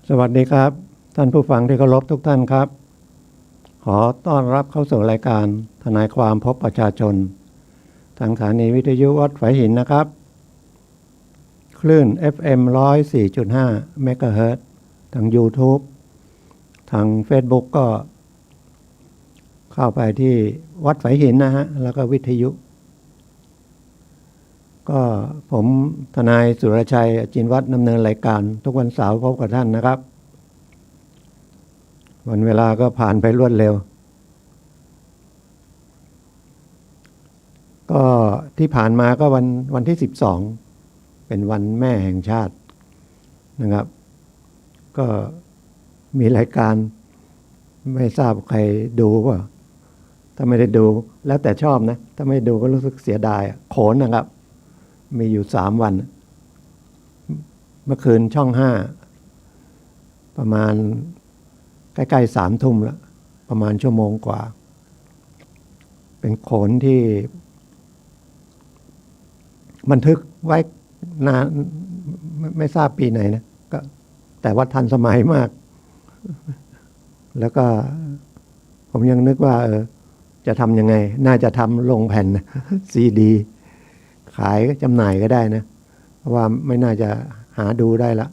สวัสดีครับท่านผู้ฟังที่เคารพทุกท่านครับขอต้อนรับเข้าสู่รายการทนายความพบประชาชนทางสถานีวิทยุวัดฝายหินนะครับคลื่น FM 104.5 เมกะเฮิรตซ์ทาง YouTube ทาง Facebook ก็เข้าไปที่วัดฝายหินนะฮะแล้วก็วิทยุก็ผมทนายสุรชัยอจินวัฒน์ดำเนินรายการทุกวันเสาร์พบกับท่านนะครับวันเวลาก็ผ่านไปรวดเร็วก็ที่ผ่านมาก็วันที่12เป็นวันแม่แห่งชาตินะครับก็มีรายการไม่ทราบใครดูป่ะถ้าไม่ได้ดูแล้วแต่ชอบนะถ้าไม่ดูก็รู้สึกเสียดายโขนนะครับมีอยู่3 วันเมื่อคืนช่อง5ประมาณใกล้ๆ3 ทุ่มแล้วประมาณชั่วโมงกว่าเป็นโขนที่บันทึกไว้นานไม่ทราบปีไหนนะก็แต่ว่าทันสมัยมากแล้วก็ผมยังนึกว่าจะทำยังไงน่าจะทำลงแผ่นซีดีขายจำหน่ายก็ได้นะเพราะว่าไม่น่าจะหาดูได้ละ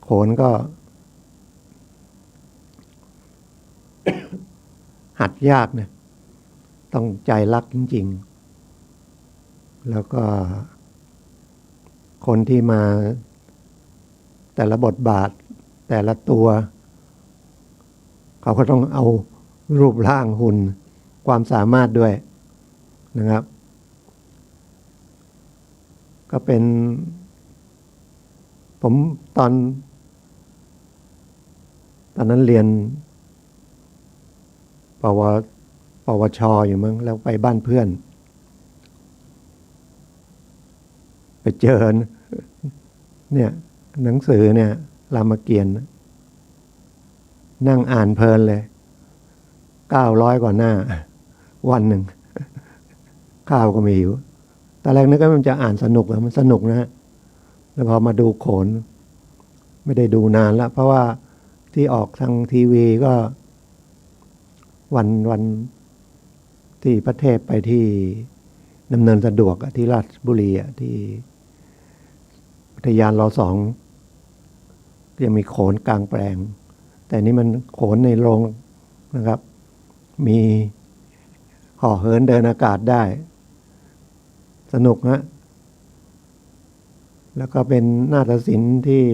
โขนก็หัดยากนะต้องใจรักจริงๆแล้วก็คนที่มาแต่ละบทบาทแต่ละตัวเขาก็ต้องเอารูปร่างหุ่นความสามารถด้วยนะครับก็เป็นผมตอนนั้นเรียนปวชอยู่มั้งแล้วไปบ้านเพื่อนไปเจอเนี่ยหนังสือเนี่ยรามเกียรติ์นั่งอ่านเพลินเลย900 กว่าหน้าวันหนึ่งข้าวก็ไม่หิวตอนแรกนึกว่ามันจะอ่านสนุกมันสนุกนะฮะแล้วพอมาดูโขนไม่ได้ดูนานแล้วเพราะว่าที่ออกทางทีวีก็วันที่พระเทพไปที่ดำเนินสะดวกที่ราชบุรีที่อุทยานร.2ยังมีโขนกลางแปลงแต่นี่มันโขนในโรงนะครับมีห่อเหินเดินอากาศได้สนุกฮะแล้วก็เป็นนาฏศิลป์ที่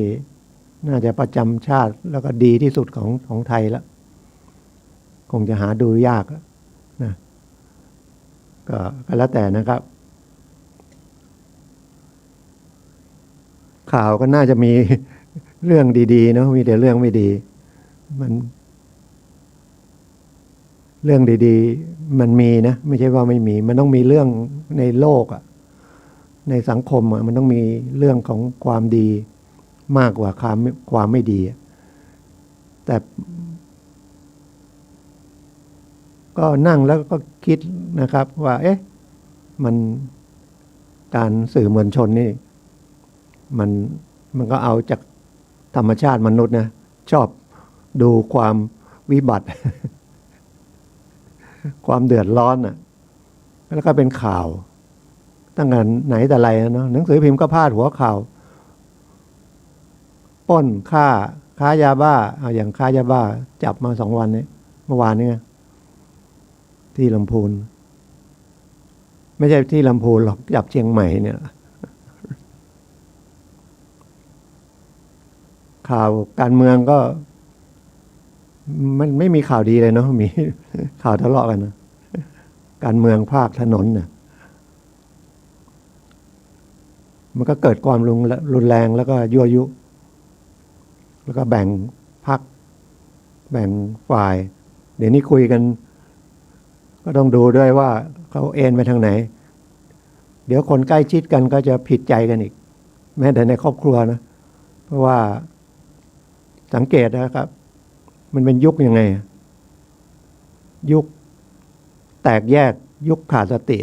น่าจะประจำชาติแล้วก็ดีที่สุดของไทยแล้วคงจะหาดูยากนะก็แล้วแต่นะครับข่าวก็น่าจะมีเรื่องดีๆเนาะมีแต่เรื่องไม่ดีมันเรื่องดีๆมันมีนะไม่ใช่ว่าไม่มีมันต้องมีเรื่องในโลกในสังคมมันต้องมีเรื่องของความดีมากกว่าความไม่ดีแต่ก็นั่งแล้วก็คิดนะครับว่ามันการสื่อมวลชนนี่มันก็เอาจากธรรมชาติมนุษย์นะชอบดูความวิบัติ ความเดือดร้อนแล้วก็เป็นข่าวตั้งแต่ไหนแต่ไรเนาะหนังสือพิมพ์ก็พาดหัวข่าวปล้นค้ายาบ้าอย่างค้ายาบ้าจับมา2 วันนี้เมื่อวานนี้ที่ลำพูนไม่ใช่ที่ลำพูนหรอกจับเชียงใหม่เนี่ยข่าวการเมืองก็มันไม่มีข่าวดีเลยเนาะมีข่าวทะเลาะกันนะการเมืองภาคถนนเนี่ยมันก็เกิดความรุนแรงแล้วก็ยั่วยุแล้วก็แบ่งพรรคแบ่งฝ่ายเดี๋ยวนี้คุยกันก็ต้องดูด้วยว่าเขาเอ็นไปทางไหนเดี๋ยวคนใกล้ชิดกันก็จะผิดใจกันอีกแม้แต่ในครอบครัวนะเพราะว่าสังเกตนะครับมันเป็นยุคยังไงยุคแตกแยกยุคขาดสติ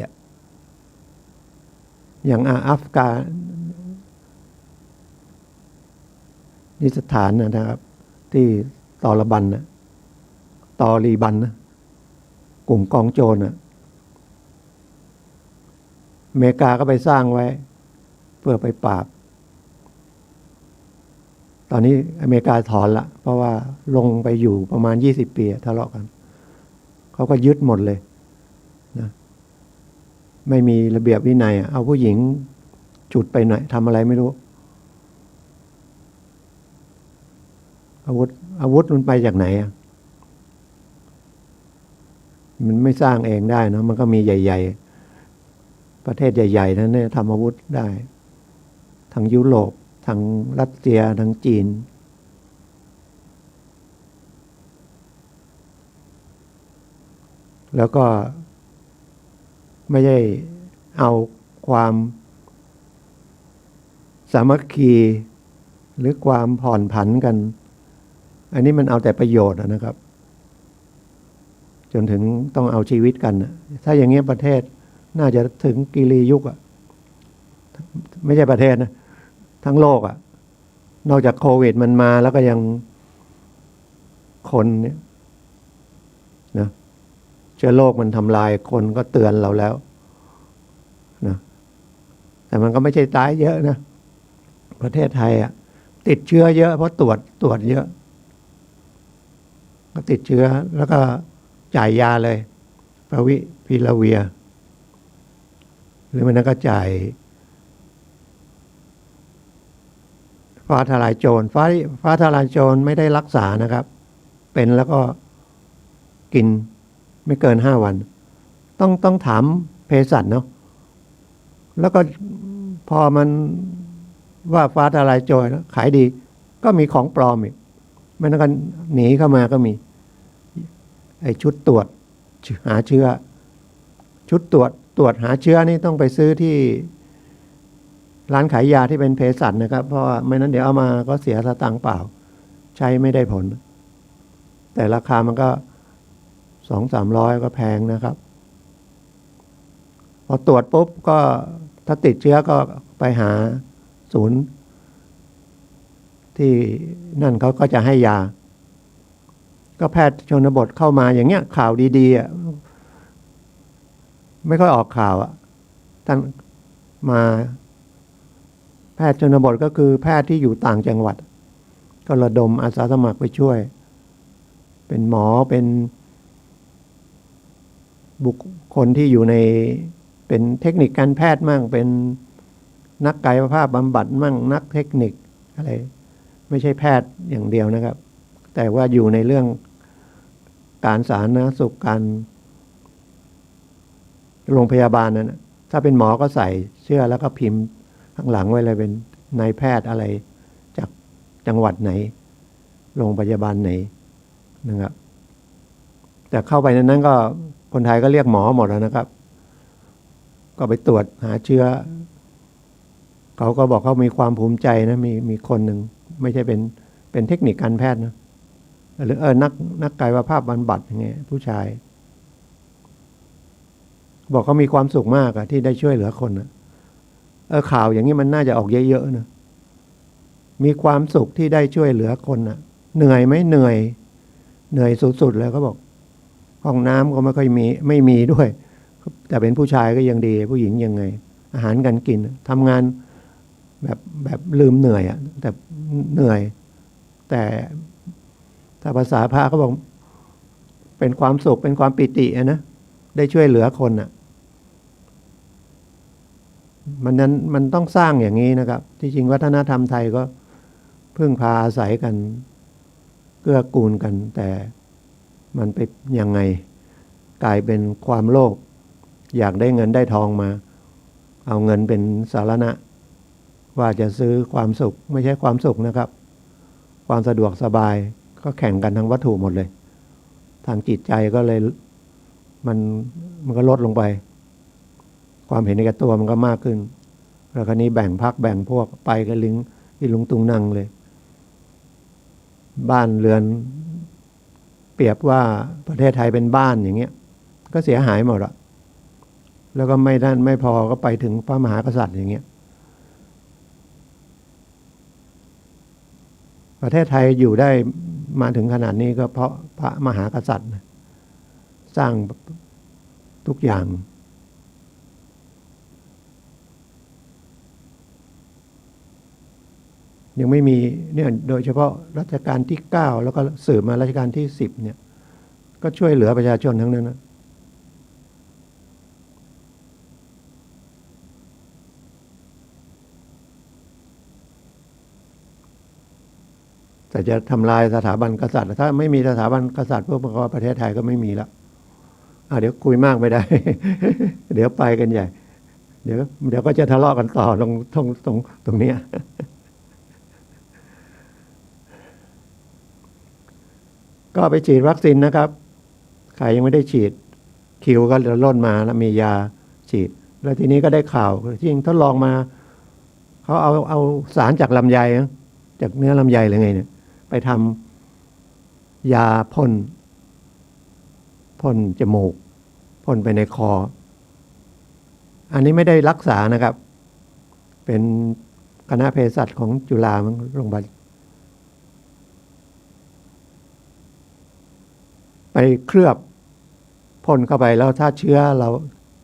อย่างอัฟกาน นิสถานนะครับ ที่ตอระบันนะตอรีบันนะกลุ่มกองโจรนะอเมริกาก็ไปสร้างไว้ เพื่อไปปราบ ตอนนี้อเมริกาถอนละเพราะว่าลงไปอยู่ประมาณ20 ปีทะเลาะกันเขาก็ยึดหมดเลยนะไม่มีระเบียบวินัยเอาผู้หญิงจุดไปหน่อยทำอะไรไม่รู้ อาวุธมันไปจากไหนมันไม่สร้างเองได้นะมันก็มีใหญ่ๆประเทศใหญ่ๆนั้นเนี่ยทำอาวุธได้ทางยุโรปทางรัสเซียทางจีนแล้วก็ไม่ได้เอาความสามัคคีหรือความผ่อนผันกันอันนี้มันเอาแต่ประโยชน์นะครับจนถึงต้องเอาชีวิตกันถ้าอย่างเงี้ยประเทศน่าจะถึงกิรียุคไม่ใช่ประเทศนะทั้งโลกนอกจากโควิดมันมาแล้วก็ยังคนเนี่ยนะเชื้อโรคมันทำลายคนก็เตือนเราแล้วนะแต่มันก็ไม่ใช่ตายเยอะนะประเทศไทยติดเชื้อเยอะเพราะตรวจเยอะก็ติดเชื้อแล้วก็จ่ายยาเลยฟาวิพิลาเวียหรือมันก็จ่ายฟ้าทลายโจรฟ้าทลายโจรไม่ได้รักษานะครับเป็นแล้วก็กินไม่เกิน5 วันต้องถามเภสัชเนาะแล้วก็พอมันว่าฟ้าทลายโจรขายดีก็มีของปลอมอีกไม่ต้องกันหนีเข้ามาก็มีไอ้ชุดตรวจหาเชื้อชุดตรวจหาเชื้อนี่ต้องไปซื้อที่ร้านขายยาที่เป็นเภสัชนะครับเพราะว่าไม่นั้นเดี๋ยวเอามาก็เสียสตางค์เปล่าใช้ไม่ได้ผลแต่ราคามันก็200-300ก็แพงนะครับพอตรวจปุ๊บก็ถ้าติดเชื้อก็ไปหาศูนย์ที่นั่นเขาก็จะให้ยาก็แพทย์ชนบทเข้ามาอย่างเงี้ยข่าวดีๆไม่ค่อยออกข่าวท่านมาแพทย์ชนบทก็คือแพทย์ที่อยู่ต่างจังหวัดก็ระดมอาสาสมัครไปช่วยเป็นหมอเป็นบุคคลที่อยู่ในเป็นเทคนิคการแพทย์มั่งเป็นนักกายภาพบำบัดมั่งนักเทคนิคอะไรไม่ใช่แพทย์อย่างเดียวนะครับแต่ว่าอยู่ในเรื่องการสาธารณสุขการโรงพยาบาลนั้นถ้าเป็นหมอก็ใส่เสื้อแล้วก็พิมพ์ข้างหลังไว้เลยเป็นนายแพทย์อะไรจากจังหวัดไหนโรงพยาบาลไหนนะครับแต่เข้าไปนั้นก็คนไทยก็เรียกหมอหมดแล้วนะครับก็ไปตรวจหาเชื้อเขาก็บอกเขามีความภูมิใจนะมีคนหนึ่งไม่ใช่เป็นเทคนิคการแพทย์นะหรือนักกายภาพบำบัดอย่างเงี้ยผู้ชายบอกเขามีความสุขมากที่ได้ช่วยเหลือคนข่าวอย่างนี้มันน่าจะออกเยอะๆนะมีความสุขที่ได้ช่วยเหลือคนเหนื่อยไหมเหนื่อยสุดๆเลยเขาบอกห้องน้ำก็ไม่ค่อยไม่มีด้วยแต่เป็นผู้ชายก็ยังดีผู้หญิงยังไงอาหารการกินทำงานแบบลืมเหนื่อยแต่เหนื่อยแต่ถ้าภาษาพระเขาบอกเป็นความสุขเป็นความปิตินะได้ช่วยเหลือคนมันต้องสร้างอย่างนี้นะครับที่จริงวัฒนธรรมไทยก็พึ่งพาอาศัยกันเกื้อกูลกันแต่มันไปยังไงกลายเป็นความโลภอยากได้เงินได้ทองมาเอาเงินเป็นสาระว่าจะซื้อความสุขไม่ใช่ความสุขนะครับความสะดวกสบายก็แข่งกันทางวัตถุหมดเลยทางจิตใจก็เลยมันก็ลดลงไปความเห็นในแก่ตัวมันก็มากขึ้นแล้วคราวนี้แบ่งพรรคแบ่งพวกไปกันลิงที่ลุงตุงนั่งเลยบ้านเรือนเปรียบว่าประเทศไทยเป็นบ้านอย่างเงี้ยก็เสียหายหมดแล้วก็ไม่พอก็ไปถึงพระมหากษัตริย์อย่างเงี้ย ประเทศไทยอยู่ได้มาถึงขนาดนี้ก็เพราะพระมหากษัตริย์สร้างทุกอย่างยังไม่มีเนี่ยโดยเฉพาะรัชกาลที่9แล้วก็สืบมารัชกาลที่10เนี่ยก็ช่วยเหลือประชาชนทั้งนั้นนะแต่จะทำลายสถาบันกษัตริย์ถ้าไม่มีสถาบันกษัตริย์พวกประเทศไทยก็ไม่มีแล้วเดี๋ยวคุยมากไม่ได้ เดี๋ยวไปกันใหญ่เดี๋ยวก็จะทะเลาะกันต่อตรงเนี้ย ก็ไปฉีดวัคซีนนะครับ ใครยังไม่ได้ฉีดคิวก็จะล่นมาแล้วมียาฉีด แล้วทีนี้ก็ได้ข่าวจริงทดลองมาเขาเอาสารจากลำไยจากเนื้อลำไยหรือไงเนี่ยไปทำยาพ่นจมูกพ่นไปในคออันนี้ไม่ได้รักษานะครับเป็นคณะเภสัชของจุฬาโรงพยาบาลไปเคลือบพ่นเข้าไปแล้วถ้าเชื้อเ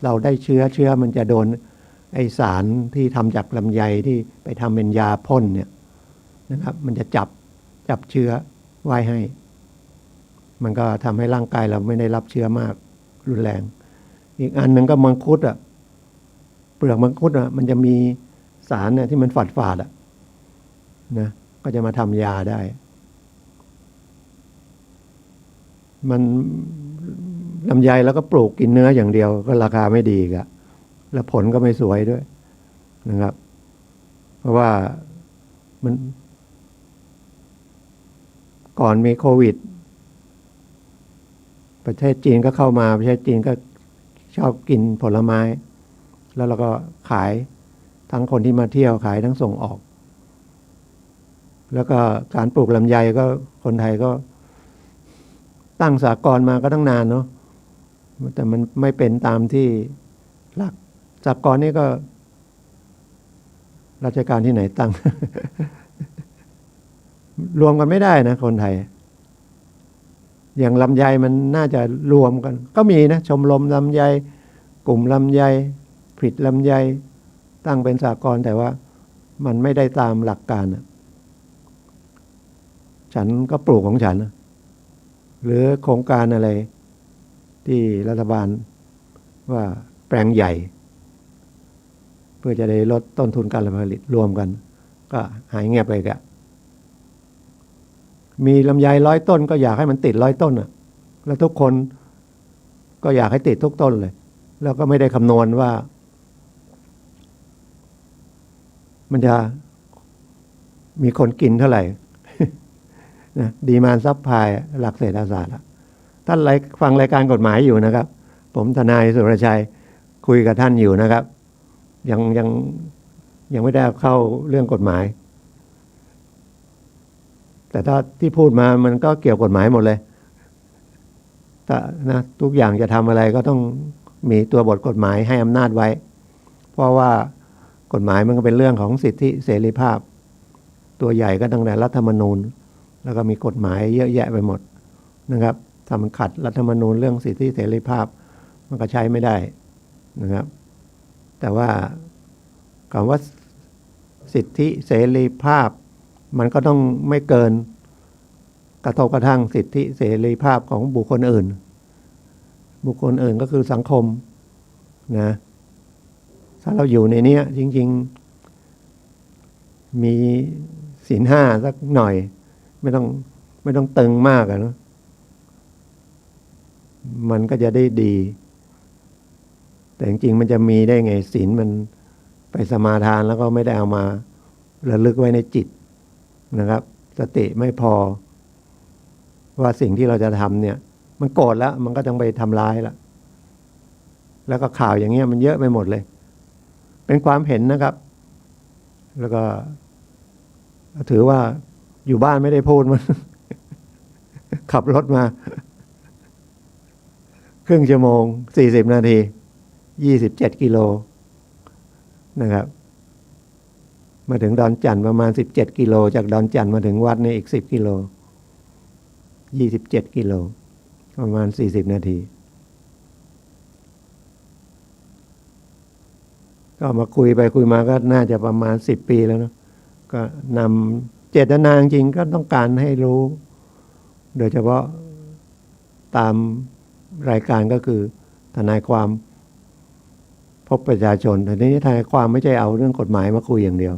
ราได้เชื้อมันจะโดนไอสารที่ทำจากลำไยที่ไปทำเป็นยาพ่นเนี่ยนะครับมันจะจับเชื้อไว้ให้มันก็ทำให้ร่างกายเราไม่ได้รับเชื้อมากรุนแรงอีกอันหนึ่งก็มังคุดเปลือกมังคุดมันจะมีสารเนี่ยที่มันฝาดนะก็จะมาทำยาได้มันลำไยแล้วก็ปลูกกินเนื้ออย่างเดียวก็ราคาไม่ดีแล้วผลก็ไม่สวยด้วยนะครับเพราะว่ามันก่อนมีโควิดประเทศจีนก็เข้ามาประเทศจีนก็ชอบกินผลไม้แล้วเราก็ขายทั้งคนที่มาเที่ยวขายทั้งส่งออกแล้วก็การปลูกลำไยก็คนไทยก็ตั้งสหกรณ์มาก็ตั้งนานเนาะแต่มันไม่เป็นตามที่หลักสหกรณ์นี่ก็ราชการที่ไหนตั้ง รวมกันไม่ได้นะคนไทยอย่างลำไยมันน่าจะรวมกันก็มีนะชมรมลำไยกลุ่มลำไยผลิตลำไยตั้งเป็นสหกรณ์แต่ว่ามันไม่ได้ตามหลักการฉันก็ปลูกของฉันหรือโครงการอะไรที่รัฐบาลว่าแปลงใหญ่เพื่อจะได้ลดต้นทุนการผลิตรวมกันก็หายเงียบไปกะมีลำไย100 ต้นก็อยากให้มันติด100 ต้นแล้วทุกคนก็อยากให้ติดทุกต้นเลยแล้วก็ไม่ได้คำนวณว่ามันจะมีคนกินเท่าไหร่ นะดีมานด์ซัพพลายหลักเศรษฐศาสตร์ท่านฟังรายการกฎหมายอยู่นะครับผมทนายสุรชัยคุยกับท่านอยู่นะครับยังไม่ได้เข้าเรื่องกฎหมายแต่ถ้าที่พูดมามันก็เกี่ยวกฎหมายหมดเลยแต่นะทุกอย่างจะทำอะไรก็ต้องมีตัวบทกฎหมายให้อำนาจไว้เพราะว่ากฎหมายมันก็เป็นเรื่องของสิทธิเสรีภาพตัวใหญ่ก็ตั้งแต่รัฐธรรมนูญแล้วก็มีกฎหมายเยอะแยะไปหมดนะครับถ้ามันขัดรัฐธรรมนูญเรื่องสิทธิเสรีภาพมันก็ใช้ไม่ได้นะครับแต่ว่าคำว่าสิทธิเสรีภาพมันก็ต้องไม่เกินกระทบกระทั่งสิทธิเสรีภาพของบุคคลอื่นก็คือสังคมนะถ้าเราอยู่ในนี้จริงๆมีศีล 5สักหน่อยไม่ต้องตึงมากเนาะมันก็จะได้ดีแต่จริงๆมันจะมีได้ไงศีลมันไปสมาทานแล้วก็ไม่ได้เอามาระลึกไว้ในจิตนะครับสติไม่พอว่าสิ่งที่เราจะทำเนี่ยมันโกรธแล้วมันก็ต้องไปทำร้ายแล้วก็ข่าวอย่างเงี้ยมันเยอะไปหมดเลยเป็นความเห็นนะครับแล้วก็ถือว่าอยู่บ้านไม่ได้พูดมัน ขับรถมาครึ่งชั่วโมง40 นาที27 กิโลนะครับ มาถึงดอนจันทร์ประมาณ17 กิโลจากดอนจันทร์มาถึงวัดเนี่ยอีก10 กิโล27 กิโลประมาณ40 นาทีก็มาคุยไปคุยมาก็น่าจะประมาณ10 ปีแล้วเนาะก็นำเจตนาจริงก็ต้องการให้รู้โดยเฉพาะตามรายการก็คือทนายความพบประชาชนแต่ทีนี้ทนายความไม่ใช่เอาเรื่องกฎหมายมาคุยอย่างเดียว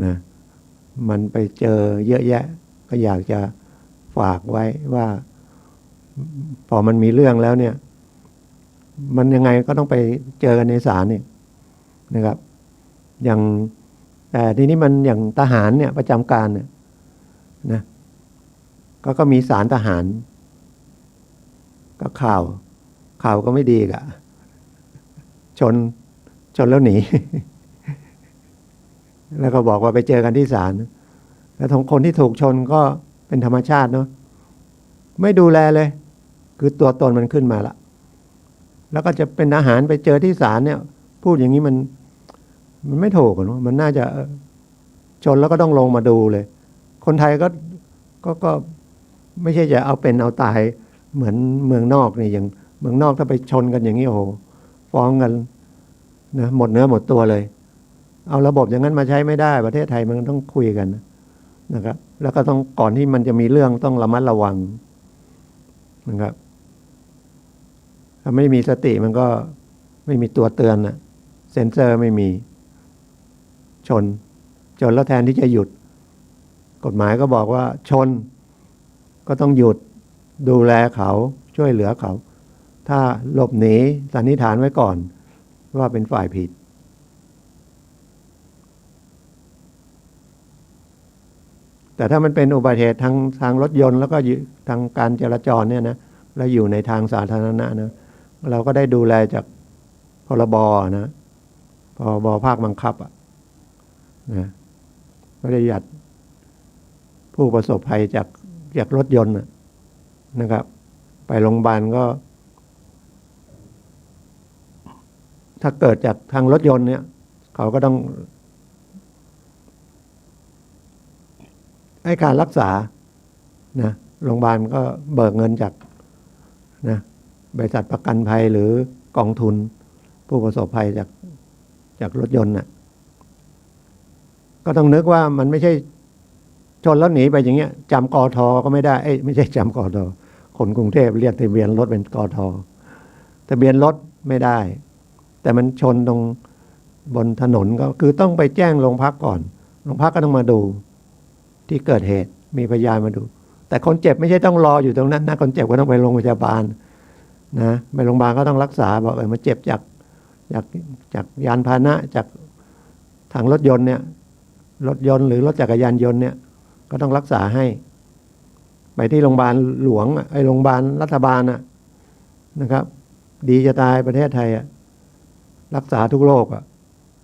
นะมันไปเจอเยอะแยะก็อยากจะฝากไว้ว่าพอมันมีเรื่องแล้วเนี่ยมันยังไงก็ต้องไปเจอกันในศาลเนี่ยนะครับอย่างแต่ทีนี้มันอย่างทหารเนี่ยประจำการเนี่ยนะก็มีศาลทหารก็ข่าวก็ไม่ดีกะชนแล้วหนี แล้วก็บอกว่าไปเจอกันที่ศาลแล้วทั้งคนที่ถูกชนก็เป็นธรรมชาติเนาะไม่ดูแลเลยคือตัวตนมันขึ้นมาละแล้วก็จะเป็นทหารไปเจอที่ศาลเนี่ยพูดอย่างนี้มันไม่ถูกเนาะมันน่าจะชนแล้วก็ต้องลงมาดูเลยคนไทยก็ไม่ใช่จะเอาเป็นเอาตายเหมือนเมืองนอกนี่อย่างเมืองนอกถ้าไปชนกันอย่างนี้โอ้โหฟ้องกันนะหมดเนื้อหมดตัวเลยเอาระบบอย่างนั้นมาใช้ไม่ได้ประเทศไทยมันต้องคุยกันนะครับแล้วก็ต้องก่อนที่มันจะมีเรื่องต้องระมัดระวังนะครับถ้าไม่มีสติมันก็ไม่มีตัวเตือนนะเซ็นเซอร์ไม่มีชนแล้วแทนที่จะหยุดกฎหมายก็บอกว่าชนก็ต้องหยุดดูแลเขาช่วยเหลือเขาถ้าหลบหนีสันนิษฐานไว้ก่อนว่าเป็นฝ่ายผิดแต่ถ้ามันเป็นอุบัติเหตุทางรถยนต์แล้วก็ทางการจราจรเนี่ยนะแล้วอยู่ในทางสาธารณะนะเราก็ได้ดูแลจากพรบนะพรบภาคบังคับนะประหยัดผู้ประสบภัยจากรถยนต์นะครับไปโรงพยาบาลก็ถ้าเกิดจากทางรถยนต์เนี่ยเขาก็ต้องให้การรักษานะโรงพยาบาลก็เบิกเงินจากนะบริษัทประกันภัยหรือกองทุนผู้ประสบภัยจากรถยนต์น่ะก็ต้องนึกว่ามันไม่ใช่ชนแล้วหนีไปอย่างเงี้ยจำกท.ก็ไม่ได้ไม่ใช่จำกท.คนกรุงเทพเรียกทะเบียนรถเป็นกท.ทะเบียนรถไม่ได้แต่มันชนตรงบนถนนก็คือต้องไปแจ้งโรงพักก่อนโรงพักก็ต้องมาดูที่เกิดเหตุมีพยานมาดูแต่คนเจ็บไม่ใช่ต้องรออยู่ตรงนั้นนะคนเจ็บก็ต้องไปโรงพยาบาลนะไปโรงพยาบาลก็ต้องรักษาบอกมันเจ็บจากยานพาหนะจากทางรถยนต์เนี่ยรถยนต์หรือรถจักรยานยนต์เนี่ยก็ต้องรักษาให้ไปที่โรงพยาบาลหลวงโรงพยาบาลรัฐบาลนะครับดีจะตายประเทศไทยรักษาทุกโรค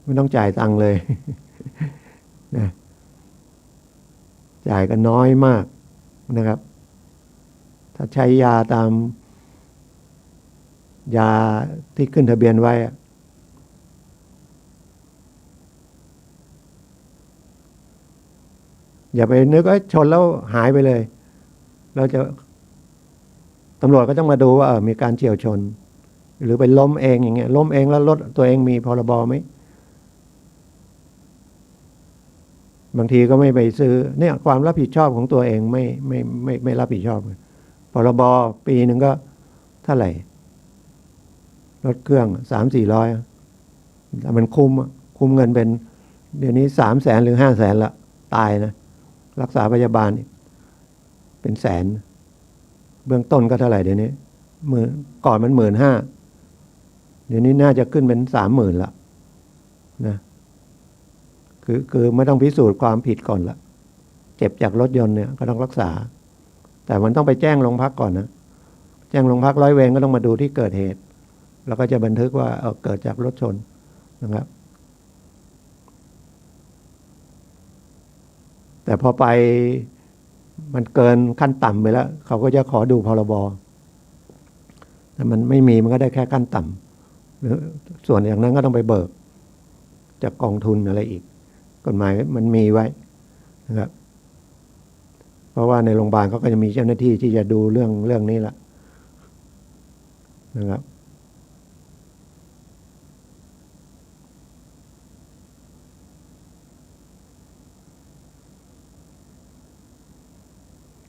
ไม่ต้องจ่ายตังค์เลยนะจ่ายกันน้อยมากนะครับถ้าใช้ยาตามยาที่ขึ้นทะเบียนไว้อย่าไปนึกว่าชนแล้วหายไปเลยเราจะตำรวจก็ต้องมาดูว่ามีการเฉี่ยวชนหรือไปล้มเองอย่างเงี้ยล้มเองแล้วรถตัวเองมีพรบไหมบางทีก็ไม่ไปซื้อเนี่ยความรับผิดชอบของตัวเองไม่รับผิดชอบพรบปีหนึ่งก็เท่าไหร่รถเครื่อง300-400แต่มันคุ้มเงินเป็นเดี๋ยวนี้300,000หรือ500,000ละตายนะรักษาพยาบาลเป็นแสนเบื้องต้นก็เท่าไหร่เดี๋ยวนี้ก่อนมัน15,000เดี๋ยวนี้น่าจะขึ้นเป็น30,000ละนะคือไม่ต้องพิสูจน์ความผิดก่อนละเจ็บจากรถยนต์เนี่ยก็ต้องรักษาแต่มันต้องไปแจ้งโรงพักก่อนนะแจ้งโรงพักร้อยเวรก็ต้องมาดูที่เกิดเหตุแล้วก็จะบันทึกว่าเกิดจากรถชนนะครับแต่พอไปมันเกินขั้นต่ำไปแล้วเขาก็จะขอดูพรบแต่มันไม่มีมันก็ได้แค่ขั้นต่ำหรือส่วนอย่างนั้นก็ต้องไปเบิกจากกองทุนอะไรอีก กฎหมายมันมีไว้นะครับเพราะว่าในโรงพยาบาลเขาก็จะมีเจ้าหน้าที่ที่จะดูเรื่องนี้ละนะครับ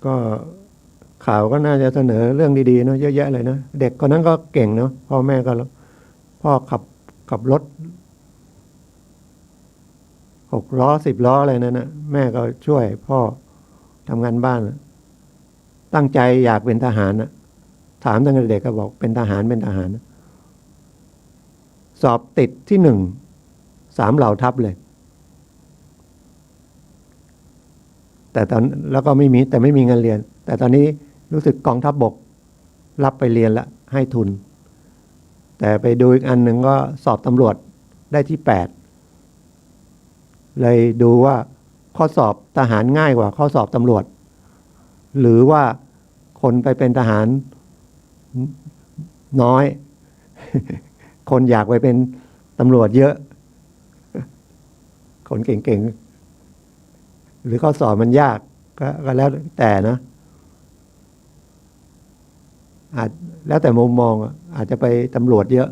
ก็ข่าวก็น่าจะเสนอเรื่องดีๆเนาะเยอะแยะเลยนะเด็กคนนั้นก็เก่งเนาะพ่อแม่ก็พ่อขับรถ6 ล้อ10 ล้ออะไรนั่นนะแม่ก็ช่วยพ่อทำงานบ้านตั้งใจอยากเป็นทหารนะถามตั้งแต่เด็กก็บอกเป็นทหารสอบติดที่3 เหล่าทัพเลยแต่แล้วก็ไม่มีเงินเรียนแต่ตอนนี้รู้สึกกองทัพบกรับไปเรียนละให้ทุนแต่ไปดูอีกอันหนึ่งก็สอบตำรวจได้ที่8เลยดูว่าข้อสอบทหารง่ายกว่าข้อสอบตำรวจหรือว่าคนไปเป็นทหารน้อย คนอยากไปเป็นตำรวจเยอะคนเก่งๆหรือข้อสอบมันยากก็แล้วแต่นะแล้วแต่มุมมองอาจจะไปตำรวจเยอะ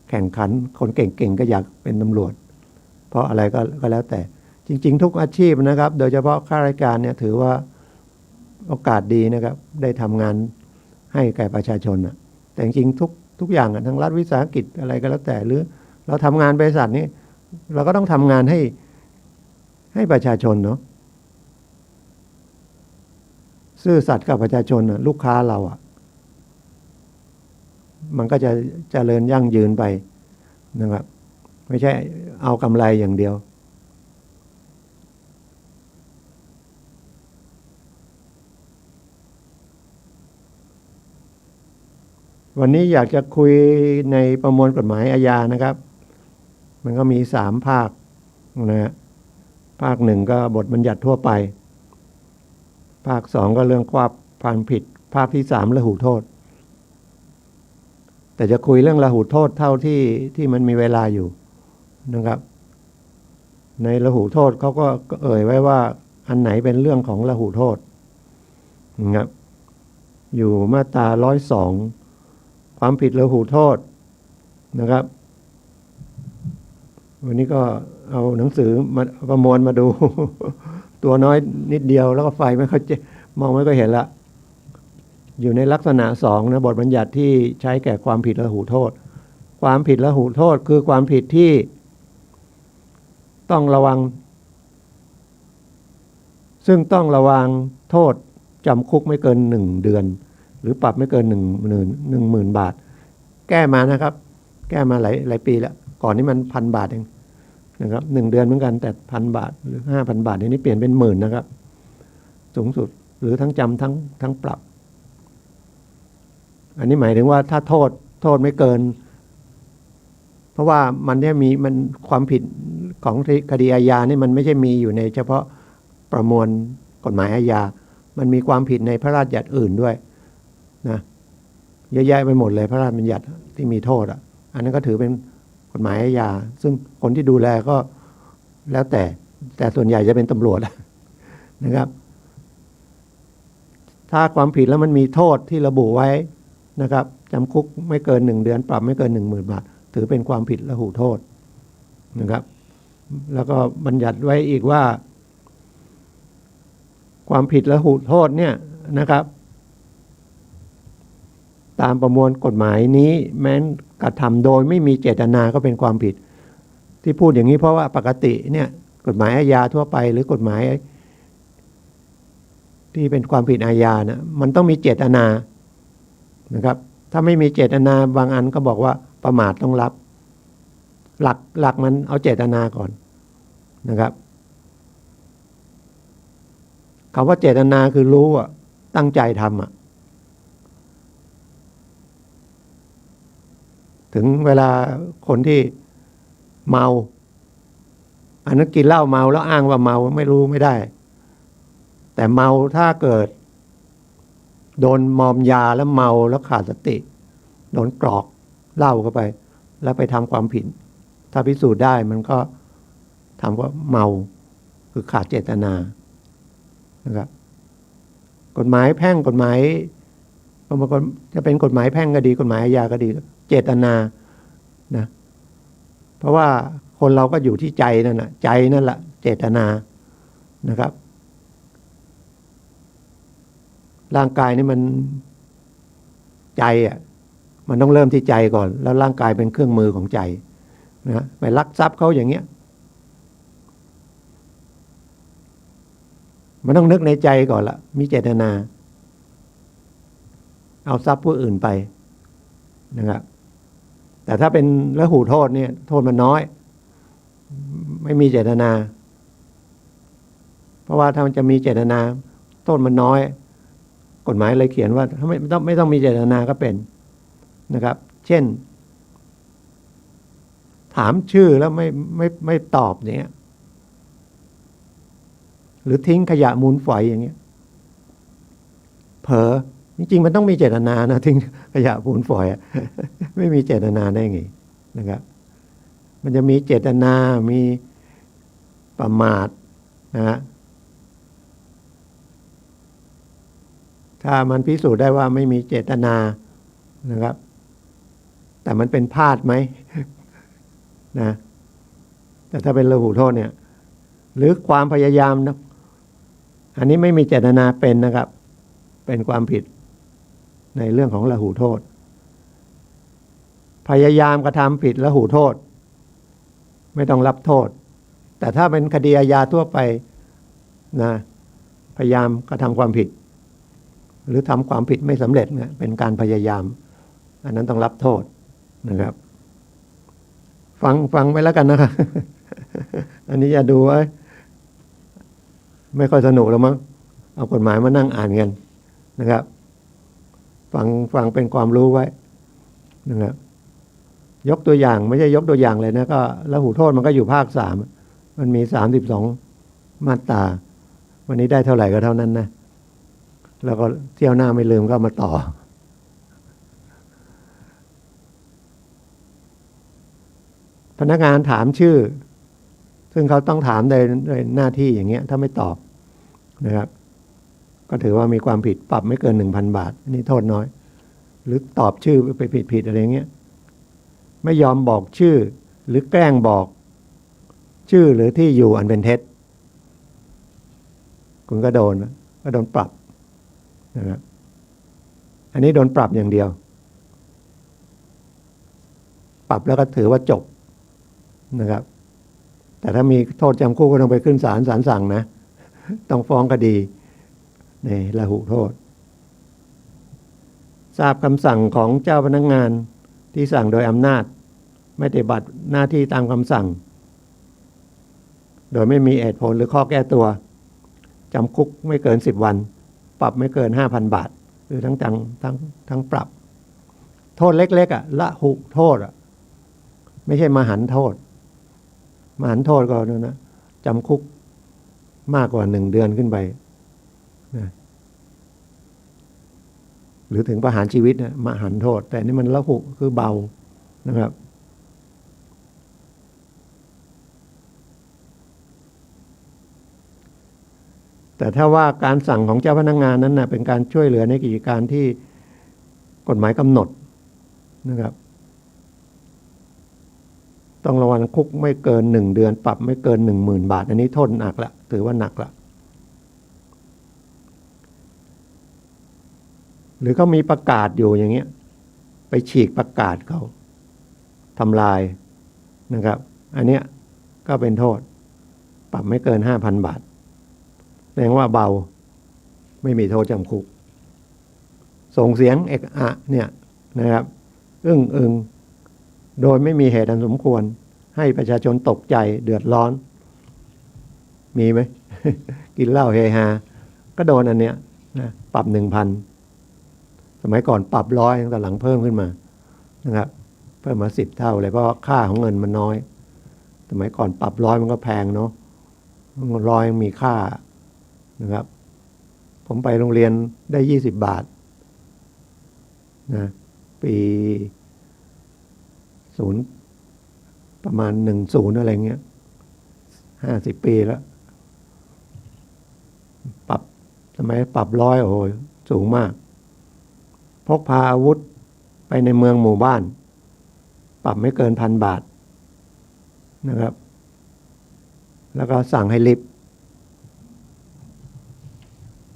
แข่งขันคนเก่งๆก็อยากเป็นตำรวจเพราะอะไรก็แล้วแต่จริงๆทุกอาชีพนะครับโดยเฉพาะข้าราชการเนี่ยถือว่าโอกาสดีนะครับได้ทำงานให้แก่ประชาชนแต่จริงๆทุกอย่างทั้งรัฐวิสาหกิจอะไรก็แล้วแต่หรือเราทำงานบริษัทนี้เราก็ต้องทำงานให้ประชาชนเนาะซื่อสัตย์กับประชาชนลูกค้าเรามันก็จะเจริญยั่งยืนไปนะครับไม่ใช่เอากำไรอย่างเดียววันนี้อยากจะคุยในประมวลกฎหมายอาญานะครับมันก็มี3 ภาคนะฮะภาค 1ก็บทบัญญัติทั่วไปภาค 2ก็เรื่องความผิดภาคที่3ละหูโทษแต่จะคุยเรื่องละหูโทษเท่าที่มันมีเวลาอยู่นะครับในละหูโทษเขาก็เอ่ยไว้ว่าอันไหนเป็นเรื่องของละหูโทษนะครับอยู่มาตรา102ความผิดละหูโทษนะครับวันนี้ก็เอาหนังสือมาประมวลมาดู ตัวน้อยนิดเดียวแล้วก็ไฟไม่ค่อยมองไม่ค่อยเห็นละอยู่ในลักษณะ2นะบทบัญญัติที่ใช้แก่ความผิดละหูโทษความผิดละหูโทษคือความผิดที่ต้องระวังซึ่งต้องระวังโทษจำคุกไม่เกิน1 เดือนหรือปรับไม่เกิน10,000 บาทแก้มานะครับแก้มาหลายปีแล้วก่อนนี้มัน1,000 บาทเองนะครับ1 เดือนเหมือนกันแต่1,000 บาทหรือ5,000 บาทเดี๋ยวนี้เปลี่ยนเป็น10,000นะครับสูงสุดหรือทั้งจำทั้งปรับอันนี้หมายถึงว่าถ้าโทษไม่เกินเพราะว่ามันความผิดของคดีอาญานี่มันไม่ใช่มีอยู่ในเฉพาะประมวลกฎหมายอาญามันมีความผิดในพระราชบัญญัติอื่นด้วยนะเยอะแยะไปหมดเลยพระราชบัญญัติที่มีโทษอันนั้นก็ถือเป็นกฎหมายอาญาซึ่งคนที่ดูแลก็แล้วแต่ส่วนใหญ่จะเป็นตำรวจนะครับถ้าความผิดแล้วมันมีโทษที่ระบุไว้นะครับจำคุกไม่เกิน1 เดือนปรับไม่เกิน10,000 บาทถือเป็นความผิดละหูโทษนะครับแล้วก็บัญญัติไว้อีกว่าความผิดละหูโทษเนี่ยนะครับตามประมวลกฎหมายนี้แม้นกระทำโดยไม่มีเจตนาก็เป็นความผิดที่พูดอย่างนี้เพราะว่าปกติเนี่ยกฎหมายอาญาทั่วไปหรือกฎหมายที่เป็นความผิดอาญานะมันต้องมีเจตนานะครับถ้าไม่มีเจตนาบางอันก็บอกว่าประมาทต้องรับหลักมันเอาเจตนาก่อนนะครับคำว่าเจตนาคือรู้ตั้งใจทำถึงเวลาคนที่เมาอันนั้นกินเหล้าเมาแล้วอ้างว่าเมาไม่รู้ไม่ได้แต่เมาถ้าเกิดโดนมอมยาแล้วเมาแล้วขาดสติโดนกรอกเหล้าเข้าไปแล้วไปทำความผิดถ้าพิสูจน์ได้มันก็ทำว่าเมา คือขาดเจตนานะครับกฎหมายแพ่งกฎหมายจะเป็นกฎหมายแพ่งก็ดีกฎหมายอาญาก็ดีเจตนานะเพราะว่าคนเราก็อยู่ที่ใจนั่นแหละใจนั่นแหละเจตนานะครับร่างกายนี่มันใจอ่ะมันต้องเริ่มที่ใจก่อนแล้วร่างกายเป็นเครื่องมือของใจนะไปลักทรัพย์เขาอย่างเงี้ยมันต้องนึกในใจก่อนละมีเจตนาเอาทรัพย์ผู้อื่นไปนะครับแต่ถ้าเป็นละหูโทษเนี่ยโทษมันน้อยไม่มีเจตนาเพราะว่าถ้ามันจะมีเจตนาโทษมันน้อยกฎหมายเลยเขียนว่าถ้าไม่ต้องมีเจตนาก็เป็นนะครับเช่นถามชื่อแล้วไม่ตอบอย่างเงี้ยหรือทิ้งขยะมูลฝอยอย่างเงี้ยเผลอจริงๆมันต้องมีเจตนานะทิ้งขยะมูลฝอยไม่มีเจตนาได้ไงนะครับมันจะมีเจตนามีประมาทนะฮะถ้ามันพิสูจน์ได้ว่าไม่มีเจตนานะครับแต่มันเป็นพลาดไหมนะแต่ถ้าเป็นละหูโทษเนี่ยหรือความพยายามนะอันนี้ไม่มีเจตนาเป็นนะครับเป็นความผิดในเรื่องของละหูโทษพยายามกระทำผิดละหูโทษไม่ต้องรับโทษแต่ถ้าเป็นคดีอาญาทั่วไปนะพยายามกระทำความผิดหรือทำความผิดไม่สำเร็จเนี่ยเป็นการพยายามอันนั้นต้องรับโทษนะครับฟังไปแล้วกันนะครับ อันนี้อย่าดูว่าไม่ค่อยสนุกแล้วมั้งเอากฎหมายมานั่งอ่านกันนะครับฟังเป็นความรู้ไว้นะครับยกตัวอย่างไม่ใช่ยกตัวอย่างเลยนะก็ละหูโทษมันก็อยู่ภาค3มันมี32มาตราวันนี้ได้เท่าไหร่ก็เท่านั้นนะแล้วก็เที่ยวหน้าไม่ลืมก็มาต่อพนักงานถามชื่อซึ่งเขาต้องถามโดยหน้าที่อย่างเงี้ยถ้าไม่ตอบนะครับก็ถือว่ามีความผิดปรับไม่เกิน 1,000 บาทอันนี้โทษน้อยหรือตอบชื่อไปผิดอะไรเงี้ยไม่ยอมบอกชื่อหรือแกล้งบอกชื่อหรือที่อยู่อันเป็นเท็จคุณก็โดนปรับนะครับอันนี้โดนปรับอย่างเดียวปรับแล้วก็ถือว่าจบนะครับแต่ถ้ามีโทษจำคุกก็ต้องไปขึ้นศาลสั่งนะต้องฟ้องคดีในละหุโทษทราบคำสั่งของเจ้าพนักงานที่สั่งโดยอำนาจไม่ปฏิบัติหน้าที่ตามคำสั่งโดยไม่มีเหตุผลหรือข้อแก้ตัวจำคุกไม่เกิน10 วันปรับไม่เกิน 5,000 บาทหรือทั้งปรับโทษเล็กๆละหุโทษไม่ใช่มหันต์โทษมหันต์โทษก็นะจำคุกมากกว่า1 เดือนขึ้นไปนะหรือถึงประหารชีวิตนะมหันต์โทษแต่นี่มันละหุคือเบานะครับแต่ถ้าว่าการสั่งของเจ้าพนักงานนั้นนะเป็นการช่วยเหลือในกิจการที่กฎหมายกำหนดนะครับต้องระวังคุกไม่เกิน1 เดือนปรับไม่เกิน 10,000 บาทอันนี้โทษหนักละถือว่าหนักละหรือเขามีประกาศอยู่อย่างเงี้ยไปฉีกประกาศเขาทำลายนะครับอันเนี้ยก็เป็นโทษปรับไม่เกิน 5,000 บาทแสดงว่าเบาไม่มีโทษจำคุกส่งเสียงเอะอะเนี่ยนะครับอึ้งโดยไม่มีเหตุอันสมควรให้ประชาชนตกใจเดือดร้อนมีไหม กินเหล้าเฮฮาก็โดนอันเนี้ยนะปรับ 1,000 สมัยก่อนปรับ100ตั้งแต่หลังเพิ่มขึ้นมานะครับเพิ่มมา10 เท่าเลยเพราะค่าของเงินมันน้อยสมัยก่อนปรับ100มันก็แพงเนาะ100มีค่านะครับผมไปโรงเรียนได้20 บาทนะปี0ประมาณ10อะไรเงี้ย50 ปีแล้ว สมัยปรับร้อยโอ้โหสูงมากพกพาอาวุธไปในเมืองหมู่บ้านปรับไม่เกิน1,000 บาทนะครับแล้วก็สั่งให้ลิฟต์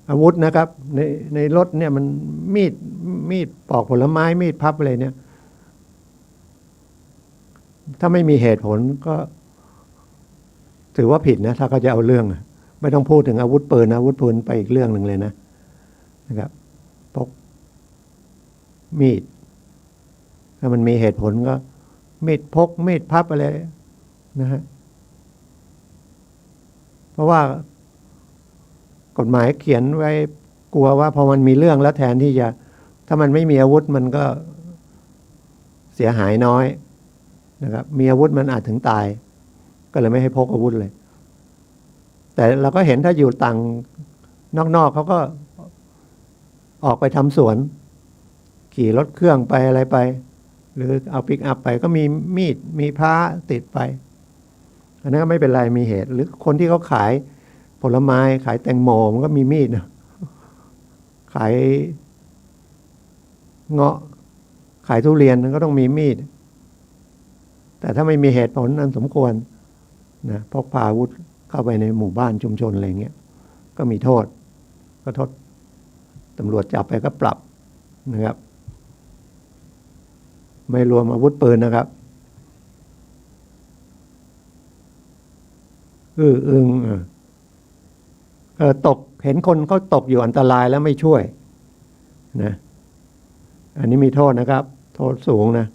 อาวุธนะครับในรถเนี่ยมันมีดปอกผลไม้มีดพับอะไรเนี่ยถ้าไม่มีเหตุผลก็ถือว่าผิดนะถ้าเขาจะเอาเรื่องไม่ต้องพูดถึงอาวุธปืนไปอีกเรื่องหนึ่งเลยนะครับพกมีดถ้ามันมีเหตุผลก็มีดพกมีดพับอะไรนะฮะเพราะว่ากฎหมายเขียนไว้กลัวว่าพอมันมีเรื่องแล้วแทนที่จะถ้ามันไม่มีอาวุธมันก็เสียหายน้อยนะครับมีอาวุธมันอาจถึงตายก็เลยไม่ให้พกอาวุธเลยแต่เราก็เห็นถ้าอยู่ต่างนอกเขาก็ออกไปทำสวนขี่รถเครื่องไปอะไรไปหรือเอาปิกอัพไปก็มีมีดมีพระติดไปอันนั้นก็ไม่เป็นไรมีเหตุหรือคนที่เขาขายผลไม้ขายแตงโมมันก็มีมีดนะขายเงาะขายทุเรียนมันก็ต้องมีมีดแต่ถ้าไม่มีเหตุผลอันสมควรนะพกพาอาวุธเข้าไปในหมู่บ้านชุมชนอะไรเงี้ยก็มีโทษก็โทษตำรวจจับไปก็ปรับนะครับไม่รวมอาวุธปืนนะครับตกเห็นคนเขาตกอยู่อันตรายแล้วไม่ช่วยนะอันนี้มีโทษนะครับโทษสูงนะ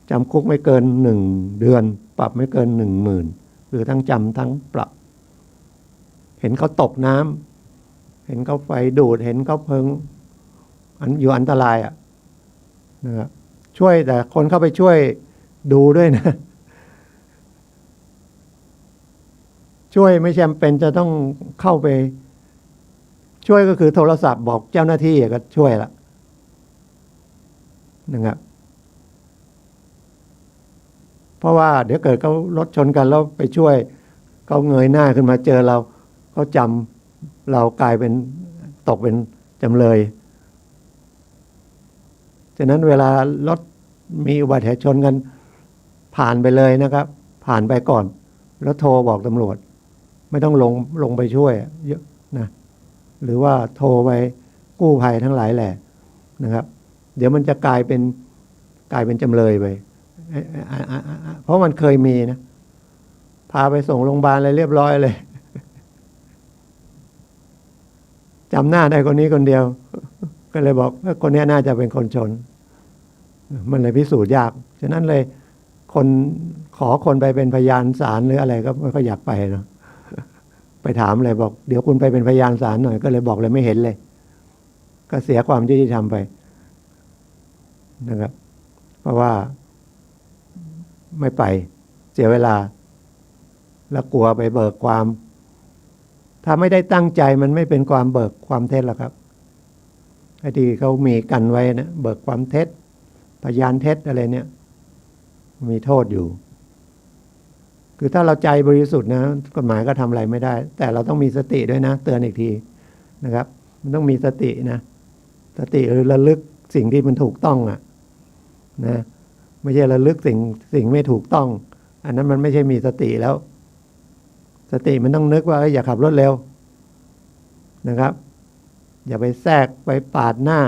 จำคุกไม่เกิน1 เดือนปรับไม่เกิน10,000หรือทั้งจำทั้งปรับเห็นเขาตกน้ำเห็นเขาไฟดูดเห็นเขาเพลิงอยู่อันตรายนะครับช่วยแต่คนเข้าไปช่วยดูด้วยนะช่วยไม่จำเป็นจะต้องเข้าไปช่วยก็คือโทรศัพท์บอกเจ้าหน้าที่ก็ช่วยละนะครับเพราะว่าเดี๋ยวเกิดเขารถชนกันแล้วไปช่วยเขาเงยหน้าขึ้นมาเจอเราเขาจำเรากลายเป็นตกเป็นจำเลยฉะนั้นเวลารถมีอุบัติเหตุชนกันผ่านไปเลยนะครับผ่านไปก่อนแล้วโทรบอกตำรวจไม่ต้องลงไปช่วยเยอะนะหรือว่าโทรไปกู้ภัยทั้งหลายแหละนะครับเดี๋ยวมันจะกลายเป็นจำเลยไปเพราะมันเคยมีนะพาไปส่งโรงพยาบาลอะไรเรียบร้อยเลยจำหน้าได้คนนี้คนเดียวก็เลยบอกว่าคนนี้น่าจะเป็นคนชนมันเลยพิสูจน์ยากฉะนั้นเลยขอคนไปเป็นพยานศาลหรืออะไรก็ไม่ค่อยอยากไปเนาะไปถามเลยบอกเดี๋ยวคุณไปเป็นพยานศาลหน่อยก็เลยบอกเลยไม่เห็นเลยก็เสียความยุติธรรมไปนะครับเพราะว่าไม่ไปเสียเวลาแล้วกลัวไปเบิกความถ้าไม่ได้ตั้งใจมันไม่เป็นความเบิกความเท็จหรอกครับไอ้ที่เขามีกันไว้นะเบิกความเท็จพยานเท็จอะไรเนี่ยมีโทษอยู่คือถ้าเราใจบริสุทธิ์นะกฎหมายก็ทำอะไรไม่ได้แต่เราต้องมีสติด้วยนะเตือนอีกทีนะครับมันต้องมีสตินะสติหรือระลึกสิ่งที่มันถูกต้องนะไม่ใช่ระลึกสิ่งไม่ถูกต้องอันนั้นมันไม่ใช่มีสติแล้วสติมันต้องนึกว่าอย่าขับรถเร็วนะครับอย่าไปแทรกไปปาดหน้า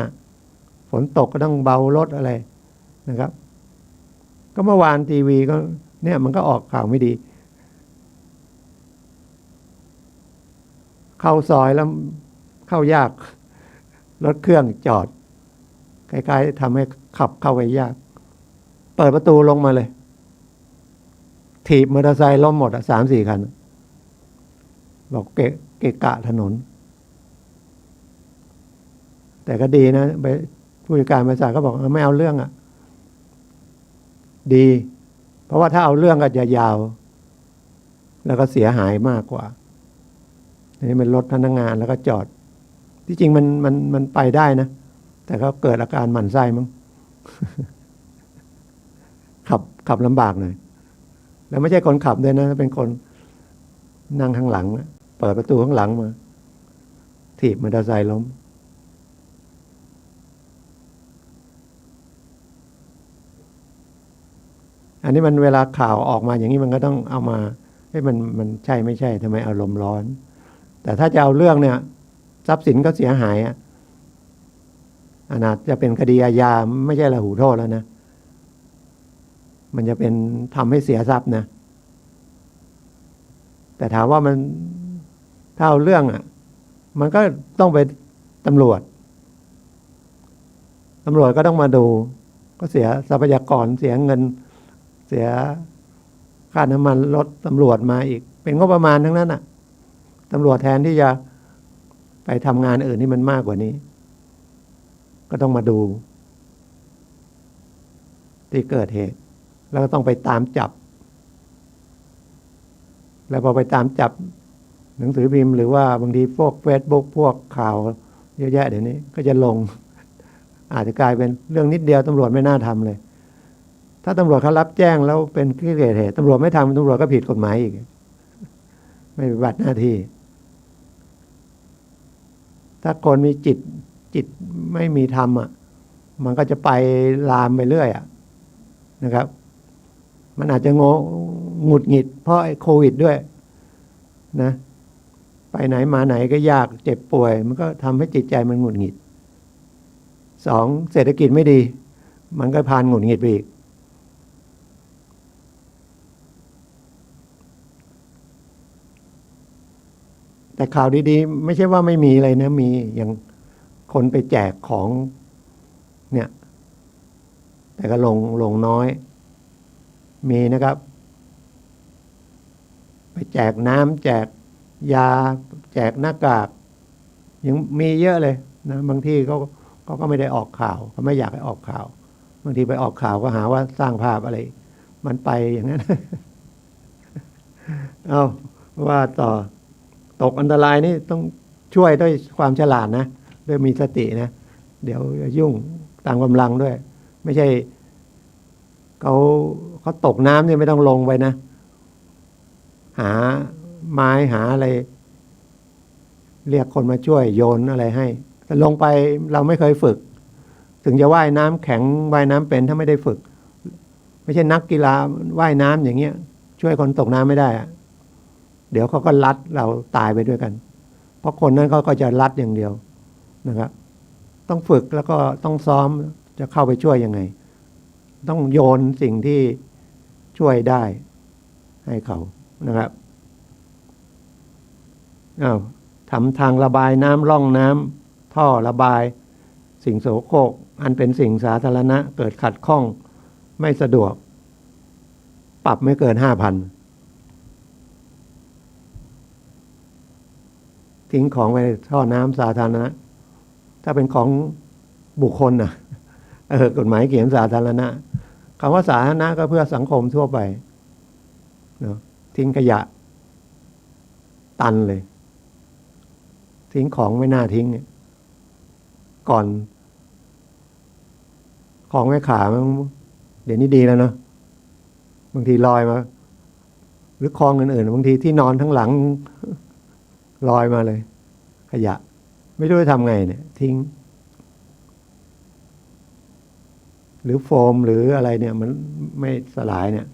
ฝนตกก็ต้องเบารถอะไรนะครับก็เมื่อวานทีวีก็เนี่ยมันก็ออกข่าวไม่ดีเข้าซอยแล้วเข้ายากรถเครื่องจอดคล้ายๆทำให้ขับเข้าไปยากเปิดประตูลงมาเลยถีบมอเตอร์ไซค์ล้มหมด3-4 คันบอกเกะกะถนนแต่ก็ดีนะผู้จัดการบริษัทก็บอกไม่เอาเรื่องดีเพราะว่าถ้าเอาเรื่องก็จะยาวแล้วก็เสียหายมากกว่านี่มันรถพนักงานแล้วก็จอดที่จริงมันไปได้นะแต่เขาเกิดอาการหมั่นไส้มั้ง ขับลำบากหน่อยแล้วไม่ใช่คนขับด้วยนะเป็นคนนั่งข้างหลังเปิดประตูข้างหลังมา ถีบมอเตอร์ไซค์ล้มอันนี้มันเวลาข่าวออกมาอย่างนี้มันก็ต้องเอามาให้มันใช่ไม่ใช่ทำไมอารมณ์ร้อนแต่ถ้าจะเอาเรื่องเนี่ยทรัพย์สินก็เสียหายอาจจะเป็นคดีอาญาไม่ใช่ละหูโทษแล้วนะมันจะเป็นทำให้เสียทรัพย์นะแต่ถามว่ามันถ้าเอาเรื่องมันก็ต้องไปตำรวจก็ต้องมาดูก็เสียทรัพยากรเสียเงินเสียค่าน้ำมันรถตำรวจมาอีกเป็นงบประมาณทั้งนั้นตำรวจแทนที่จะไปทำงานอื่นที่มันมากกว่านี้ก็ต้องมาดูที่เกิดเหตุแล้วก็ต้องไปตามจับแล้วพอไปตามจับหนังสือพิมพ์หรือว่าบางทีพวก Facebook พวกข่าวเยอะแยะเดี๋ยวนี้ก็จะลงอาจจะกลายเป็นเรื่องนิดเดียวตำรวจไม่น่าทำเลยถ้าตำรวจเขารับแจ้งแล้วเป็นที่เกิดเหตุตำรวจไม่ทำตำรวจก็ผิดกฎหมายอีกไม่ปฏิบัติหน้าที่ถ้าคนมีจิตไม่มีธรรมมันก็จะไปลามไปเรื่อยนะครับมันอาจจะหงุดหงิดเพราะโควิดด้วยนะไปไหนมาไหนก็ยากเจ็บป่วยมันก็ทำให้จิตใจมันหงุดหงิดสองเศรษฐกิจไม่ดีมันก็พานหงุดหงิดไปอีกแต่ข่าวดีๆไม่ใช่ว่าไม่มีอะไรนะมีอย่างคนไปแจกของเนี่ยแต่ก็ลงน้อยมีนะครับไปแจกน้ำแจกยาแจกหน้ากากยังมีเยอะเลยนะบางที่เขาก็ไม่ได้ออกข่าวเขาไม่อยากให้ออกข่าวบางทีไปออกข่าวก็หาว่าสร้างภาพอะไรมันไปอย่างนั้น เอาว่าต่อตกอันตรายนี่ต้องช่วยด้วยความฉลาดนะด้วยมีสตินะเดี๋ยวยุ่งตามกำลังด้วยไม่ใช่เขาตกน้ำเนี่ยไม่ต้องลงไปนะหาไม้หาอะไรเรียกคนมาช่วยโยนอะไรให้แต่ลงไปเราไม่เคยฝึกถึงจะว่ายน้ำแข็งว่ายน้ำเป็นถ้าไม่ได้ฝึกไม่ใช่นักกีฬาว่ายน้ำอย่างเงี้ยช่วยคนตกน้ำไม่ได้เดี๋ยวเขาก็ลัดเราตายไปด้วยกันเพราะคนนั้นเขาก็จะลัดอย่างเดียวนะครับต้องฝึกแล้วก็ต้องซ้อมจะเข้าไปช่วยยังไงต้องโยนสิ่งที่ช่วยได้ให้เขานะครับทำทางระบายน้ำร่องน้ำท่อระบายสิ่งโสโครกอันเป็นสิ่งสาธารณะเกิดขัดข้องไม่สะดวกปรับไม่เกิน 5,000 ทิ้งของไปท่อน้ำสาธารณะถ้าเป็นของบุคคลกฎหมายเขียนสาธารณะคำว่าสาธารณะก็เพื่อสังคมทั่วไปเนาะทิ้งขยะตันเลยทิ้งของไม่น่าทิ้งก่อนของไม่ขามันเดี๋ยวนี้ดีแล้วเนาะบางทีลอยมาหรือคลองอื่นๆบางทีที่นอนทั้งหลังลอยมาเลยขยะไม่รู้จะทำไงเนี่ยทิ้งหรือโฟมหรืออะไรเนี่ยมันไม่สลายเนี่ย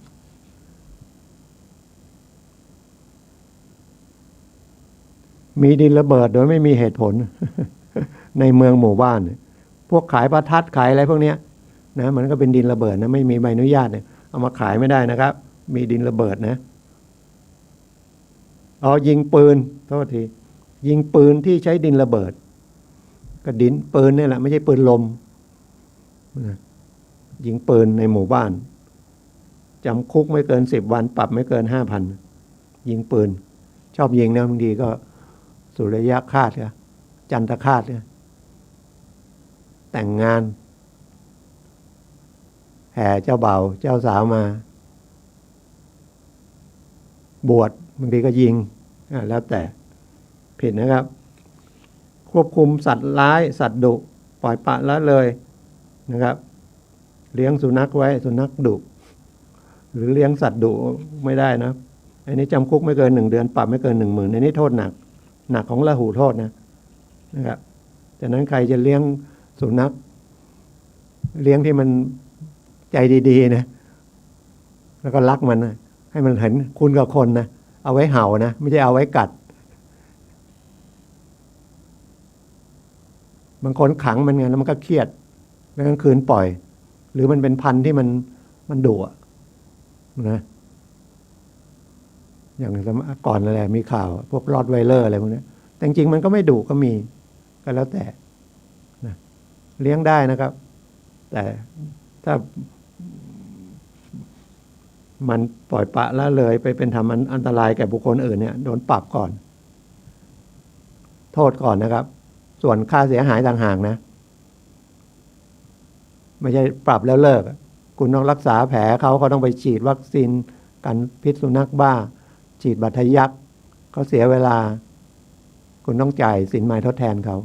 มีดินระเบิดโดยไม่มีเหตุผล ในเมืองหมู่บ้านพวกขายประทัดขายอะไรพวกเนี้ยนะมันก็เป็นดินระเบิดนะไม่มีใบอนุญาตเนี่ยเอามาขายไม่ได้นะครับมีดินระเบิดนะยิงปืนโทษทียิงปืนที่ใช้ดินระเบิดก็ดินปืนนี่แหละไม่ใช่ปืนลมยิงปืนในหมู่บ้านจำคุกไม่เกิน10 วันปรับไม่เกิน 5,000 ยิงปืนชอบยิงนะบางทีก็สุริยคราสจันทคราสแต่งงานแห่เจ้าบ่าวเจ้าสาวมาบวชบางทีก็ยิงแล้วแต่ผิดนะครับควบคุมสัตว์ร้ายสัตว์ดุปล่อยปละละเลยนะครับเลี้ยงสุนัขไว้สุนัขดุหรือเลี้ยงสัตว์ดุไม่ได้นะอันนี้จำคุกไม่เกิน1 เดือนปรับไม่เกิน 10,000อันนี้โทษหนักของละหูโทษนะ นะครับฉะนั้นใครจะเลี้ยงสุนัขเลี้ยงที่มันใจดีๆนะแล้วก็รักมันนะให้มันเห็นคุณกับคนนะเอาไว้เห่านะไม่ใช่เอาไว้กัดบางคนขังมันไงแล้วมันก็เครียดแล้วกลางคืนปล่อยหรือมันเป็นพันธุ์ที่มันดุนะอย่างสมัยก่อนอะไรมีข่าวพวกรอตไวเลอร์อะไรพวกนี้แต่จริงๆมันก็ไม่ดุก็มีก็แล้วแต่นะเลี้ยงได้นะครับแต่ถ้ามันปล่อยปละละเลยไปเป็นทำอันตรายแก่บุคคลอื่นเนี่ยโดนปรับก่อนโทษก่อนนะครับส่วนค่าเสียหายต่างหากนะไม่ใช่ปรับแล้วเลิกคุณต้องรักษาแผลเขาต้องไปฉีดวัคซีนกันพิษสุนัขบ้าฉีดบาดทะยักเขาเสียเวลาคุณต้องจ่ายสินไหมทดแทนเขา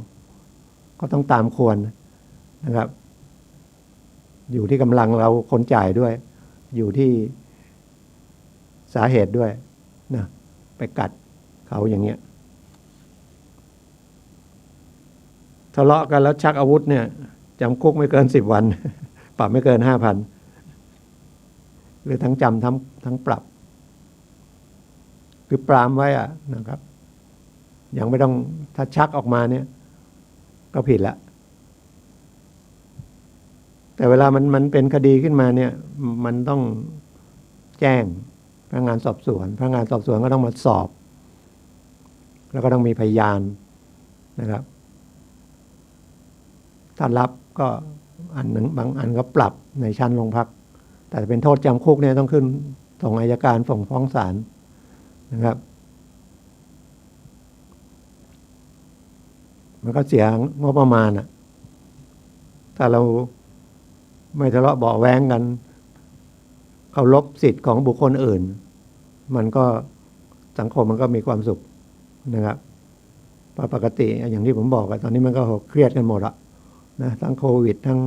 ก็ต้องตามควรนะครับอยู่ที่กำลังเราคนจ่ายด้วยอยู่ที่สาเหตุด้วยนะไปกัดเขาอย่างเงี้ยทะเลาะกันแล้วชักอาวุธเนี่ยจำคุกไม่เกิน10 วัน ปรับไม่เกิน5,000หรือทั้งจำทั้งปรับคือปรามไว้อะนะครับยังไม่ต้องถ้าชักออกมาเนี่ยก็ผิดละแต่เวลามันเป็นคดีขึ้นมาเนี่ยมันต้องแจ้งพนักงานสอบสวนพนักงานสอบสวนก็ต้องมาสอบแล้วก็ต้องมีพยานนะครับถ้ารับก็อันหนึ่งบางอันก็ปรับในชั้นโรงพักแต่เป็นโทษจำคุกเนี่ยต้องขึ้นส่งอัยการส่งฟ้องศาลนะครับมันก็เสียงบประมาณอ่ะถ้าเราไม่ทะเลาะเบาะแว้งกันเคารพสิทธิ์ของบุคคลอื่นมันก็สังคมมันก็มีความสุขนะครับเพราะปกติอย่างที่ผมบอกตอนนี้มันก็เครียดกันหมดอะนะทั้งโควิดทั้ง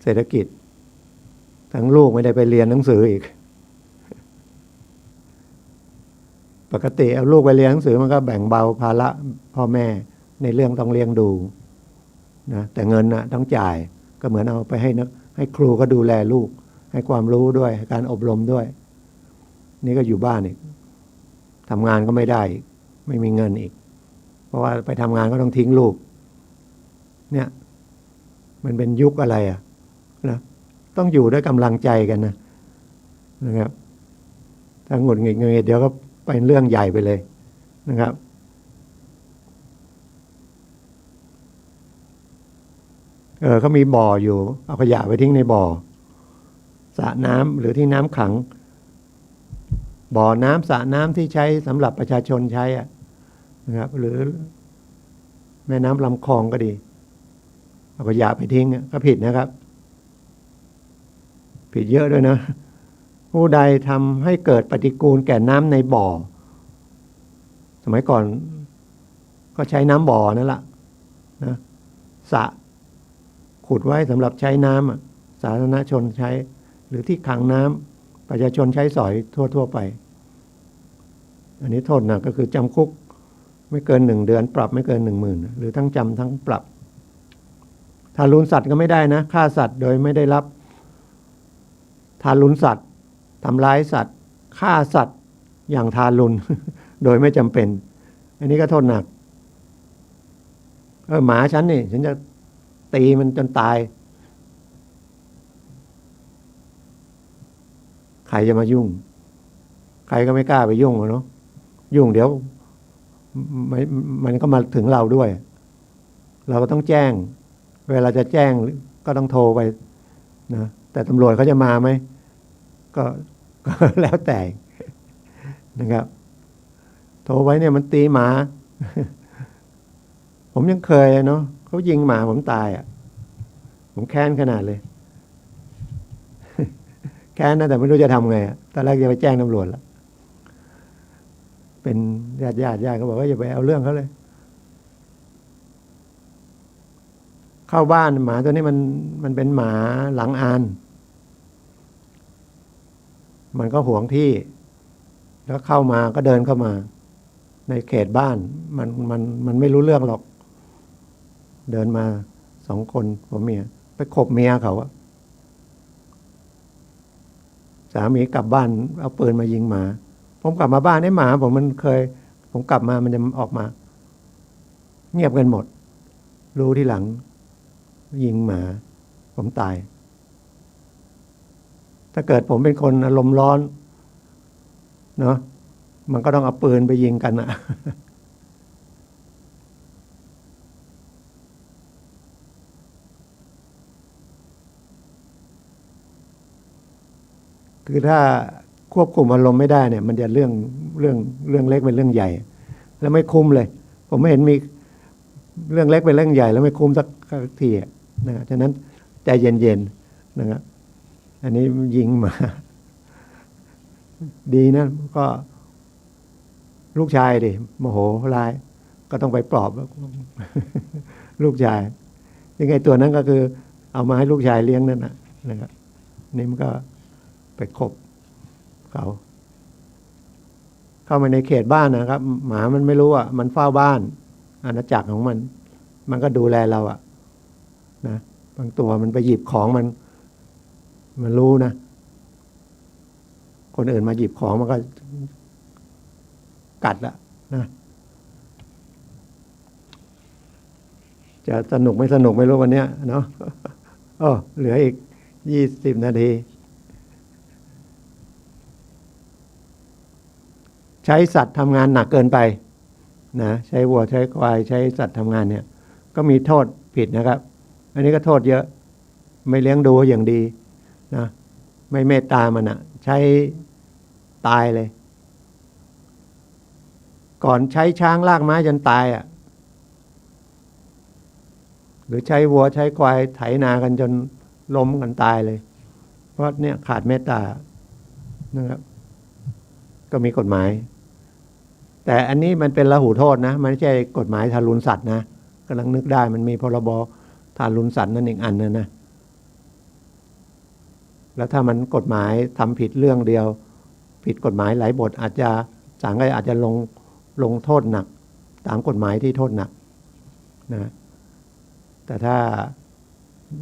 เศรษฐกิจทั้งลูกไม่ได้ไปเรียนหนังสืออีกปกติเอาลูกไปเรียนหนังสือมันก็แบ่งเบาภาระพ่อแม่ในเรื่องต้องเลี้ยงดูนะแต่เงินนะต้องจ่ายก็เหมือนเอาไปให้ครูก็ดูแลลูกให้ความรู้ด้วยให้การอบรมด้วยนี่ก็อยู่บ้านอีกทำงานก็ไม่ได้ไม่มีเงินอีกเพราะว่าไปทำงานก็ต้องทิ้งลูกเนี่ยมันเป็นยุคอะไรนะต้องอยู่ด้วยกำลังใจกันนะครับถ้าหงุดหงิดเดี๋ยวก็เป็นเรื่องใหญ่ไปเลยนะครับเขามีบ่ออยู่เอาขยะไปทิ้งในบ่อสระน้ำหรือที่น้ำขังบ่อน้ำสระน้ำที่ใช้สำหรับประชาชนใช้นะครับหรือแม่น้ำลำคลองก็ดีเอาขยะไปทิ้งก็ผิดนะครับผิดเยอะด้วยนะผู้ใดทำให้เกิดปฏิกูลแก่น้ำในบ่อสมัยก่อนก็ใช้น้ำบ่อนั่นแหละนะสระขุดไว้สำหรับใช้น้ำสาธารณชนใช้หรือที่ขังน้ำประชาชนใช้สอยทั่วไปอันนี้โทษหนักก็คือจำคุกไม่เกิน1 เดือนปรับไม่เกิน10,000หรือทั้งจำทั้งปรับทารุณสัตว์ก็ไม่ได้นะฆ่าสัตว์โดยไม่ได้รับทารุณสัตว์ทำร้ายสัตว์ฆ่าสัตว์อย่างทารุณ โดยไม่จำเป็นอันนี้ก็โทษหนักหมาฉันนี่ฉันจะตีมันจนตายใครจะมายุ่งใครก็ไม่กล้าไปยุ่งเนาะยุ่งเดี๋ยวมันก็มาถึงเราด้วยเราก็ต้องแจ้งเวลาจะแจ้งก็ต้องโทรไปนะแต่ตำรวจเขาจะมาไหมก็แล้วแต่นะครับโทรไว้เนี่ยมันตีหมา ผมยังเคยเนาะเขายิงหมาผมตายผมแค้นขนาดเลย แค้นนะแต่ไม่รู้จะทำไงตอนแรกจะไปแจ้งตำรวจแล้วเป็นญาติเขาบอกว่าอย่าไปเอาเรื่องเขาเลยเข้าบ้านหมาตัวนี้มันเป็นหมาหลังอานมันก็หวงที่แล้วเข้ามาก็เดินเข้ามาในเขตบ้านมันไม่รู้เรื่องหรอก เดินมา2 คนผมเมียไปขบเมียเขาอะสามีกลับบ้านเอาปืนมายิงหมาผมกลับมาบ้านไอ้หมาผมมันเคยผมกลับมามันจะออกมาเงียบกันหมดรู้ที่หลังยิงหมาผมตายถ้าเกิดผมเป็นคนอารมณ์ร้อนเนาะมันก็ต้องเอาปืนไปยิงกันอะคือถ้าควบคุมอารมณ์ไม่ได้เนี่ยมันจะเรื่องเล็กเป็นเรื่องใหญ่แล้วไม่คุ้มเลยผมไม่เห็นมีเรื่องเล็กเป็นเรื่องใหญ่แล้วไม่คุ้มสักทีนะฉะนั้นใจเย็นๆนะครับอันนี้ยิงมาดีนะก็ลูกชายดิโมโหร้ายก็ต้องไปปลอบลูกชายยังไงตัวนั้นก็คือเอามาให้ลูกชายเลี้ยงนั่นนะครับนี่มันก็ไปขบเขาเข้ามาในเขตบ้านนะครับหมามันไม่รู้อ่ะมันเฝ้าบ้านอาณาจักรของมันก็ดูแลเราอ่ะนะบางตัวมันไปหยิบของมันรู้นะคนอื่นมาหยิบของมันก็กัดละนะจะสนุกไม่สนุกไม่รู้วันนี้เนาะเหลืออีก20 นาทีใช้สัตว์ทำงานหนักเกินไปนะใช้วัวใช้ควายใช้สัตว์ทำงานเนี่ยก็มีโทษผิดนะครับอันนี้ก็โทษเยอะไม่เลี้ยงดูอย่างดีนะไม่เมตตามันอะใช้ตายเลยก่อนใช้ช้างลากม้าจนตายอะหรือใช้วัวใช้ควายไถนากันจนล้มกันตายเลยเพราะเนี่ยขาดเมตตานะครับก็มีกฎหมายแต่อันนี้มันเป็นละหูโทษนะมันไม่ใช่กฎหมายทารุณสัตว์นะกำลังนึกได้มันมีพรบทารุณสัตว์นั่นอีกอันนึงนะแล้วถ้ามันกฎหมายทำผิดเรื่องเดียวผิดกฎหมายหลายบทอาจจะศาลก็อาจจะลงโทษหนักตามกฎหมายที่โทษหนักนะแต่ถ้า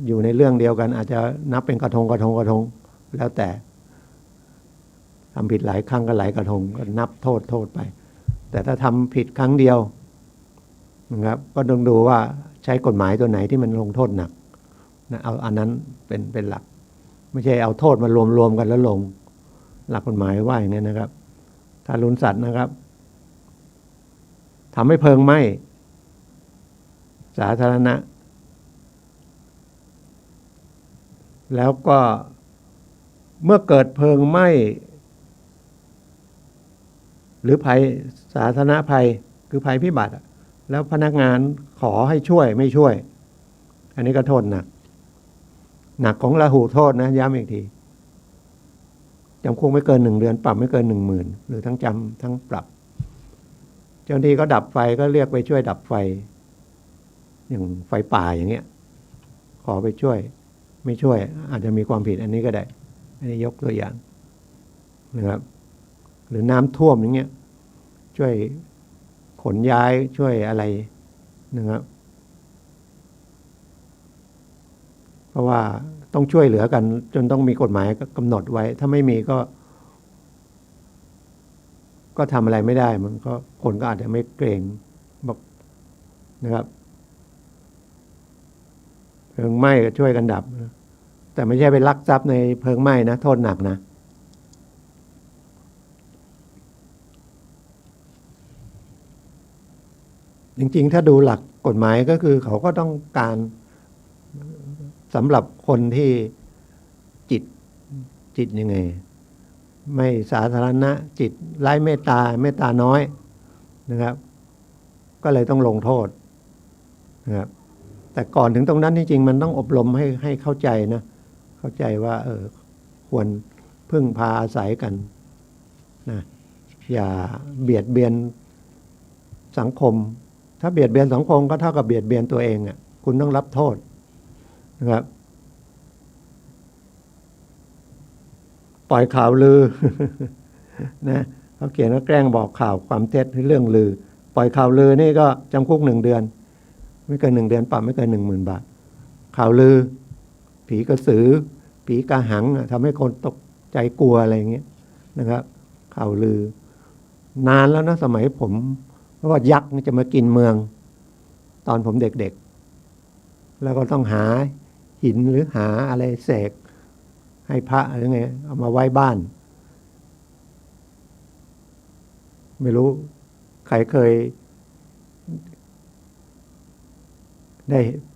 อยู่ในเรื่องเดียวกันอาจจะนับเป็นกระทงแล้วแต่ทำผิดหลายครั้งก็หลายกระทงก็นับโทษไปแต่ถ้าทำผิดครั้งเดียวนะครับก็ต้องดูว่าใช้กฎหมายตัวไหนที่มันลงโทษหนักนะเอาอันนั้นเป็นหลักไม่ใช่เอาโทษมารวมกันแล้วลงหลักกฎหมายว่าอย่างนี้นะครับทารุณสัตว์นะครับทำให้เพลิงไหม้สาธารณะแล้วก็เมื่อเกิดเพลิงไหม้หรือภัยสาธารณภัยคือภัยพิบัติแล้วพนักงานขอให้ช่วยไม่ช่วยอันนี้ก็โทษหนักของละหูโทษนะย้ำอีกทีจำคุกไม่เกิน1 เดือนปรับไม่เกิน10,000หรือทั้งจำทั้งปรับเจ้าหน้าที่ก็ดับไฟก็เรียกไปช่วยดับไฟอย่างไฟป่าอย่างเงี้ยขอไปช่วยไม่ช่วยอาจจะมีความผิดอันนี้ก็ได้อันนี้ยกตัวอย่างนะครับหรือน้ำท่วมอย่างเงี้ยช่วยขนย้ายช่วยอะไรนะครับเพราะว่าต้องช่วยเหลือกันจนต้องมีกฎหมายกำหนดไว้ถ้าไม่มีก็ทำอะไรไม่ได้มันก็คนก็อาจจะไม่เกรงบอกนะครับเพลิงไหม้ก็ช่วยกันดับแต่ไม่ใช่ไปลักทรัพย์ในเพลิงไหม้นะโทษหนักนะจริงๆถ้าดูหลักกฎหมายก็คือเขาก็ต้องการสำหรับคนที่จิตยังไงไม่สาธารณะจิตไร้เมตตาน้อยนะครับก็เลยต้องลงโทษนะครับแต่ก่อนถึงตรงนั้นจริงๆมันต้องอบรมให้เข้าใจนะเข้าใจว่าควรพึ่งพาอาศัยกันนะอย่าเบียดเบียนสังคมถ้าเบียดเบียนสังคมก็เท่ากับเบียดเบียนตัวเองอ่ะคุณต้องรับโทษนะครับปล่อยข่าวลือ นะเขาเขียนว่าแกล้งบอกข่าวความเท็จเรื่องลือปล่อยข่าวลือนี่ก็จำคุก1 เดือน ไม่เกิน1 เดือนปรับไม่เกิน10,000 บาทข่าวลือผีกระสือผีกาหังทำให้คนตกใจกลัวอะไรอย่างเงี้ยนะครับข่าวลือนานแล้วนะสมัยผมเพราะว่ายักษ์จะมากินเมืองตอนผมเด็กๆแล้วก็ต้องหาหินหรือหาอะไรเสกให้พระหรือไงเอามาไว้บ้านไม่รู้ใครเคย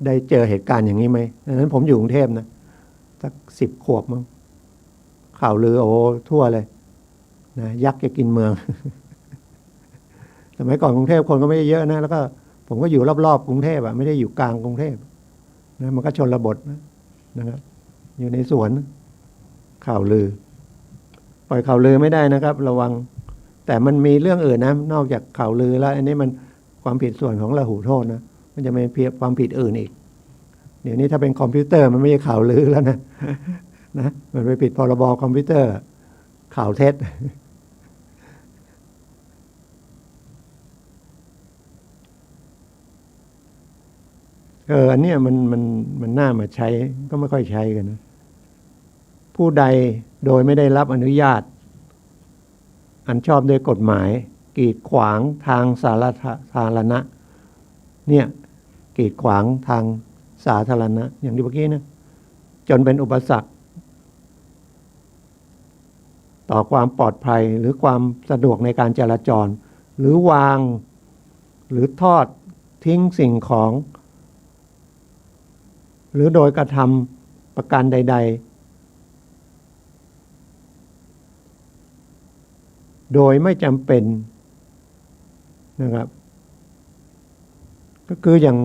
ได้เจอเหตุการณ์อย่างนี้ไหมดังนั้นผมอยู่กรุงเทพนะสัก10 ขวบมั้งข่าวลือโอ้ทั่วเลยนะยักษ์จะกินเมือง สมัยก่อนกรุงเทพคนก็ไม่ได้เยอะนะแล้วก็ผมก็อยู่รอบๆกรุงเทพไม่ได้อยู่กลางกรุงเทพนะมันก็ชนบทนะครับอยู่ในสวนข่าวลือปล่อยข่าวลือไม่ได้นะครับระวังแต่มันมีเรื่องอื่นนะนอกจากข่าวลือแล้วอันนี้มันความผิดส่วนของละหูโทษนะมันจะมีความผิดอื่นอีกเดี๋ยวนี้ถ้าเป็นคอมพิวเตอร์มันไม่ใช่ข่าวลือแล้วนะนะมันไปผิดพรบคอมพิวเตอร์ข่าวเท็จอันเนี้ยมันน่ามาใช้ก็ไม่ค่อยใช้กันนะผู้ใดโดยไม่ได้รับอนุญาตอันชอบด้วยกฎหมายกีดขวางทางสาธารณะเนี่ยกีดขวางทางสาธารณะอย่างที่เมื่อกี้นะจนเป็นอุปสรรคต่อความปลอดภัยหรือความสะดวกในการจราจรหรือวางหรือทอดทิ้งสิ่งของหรือโดยกระทำประการใดๆโดยไม่จำเป็นนะครับก็คืออย่าง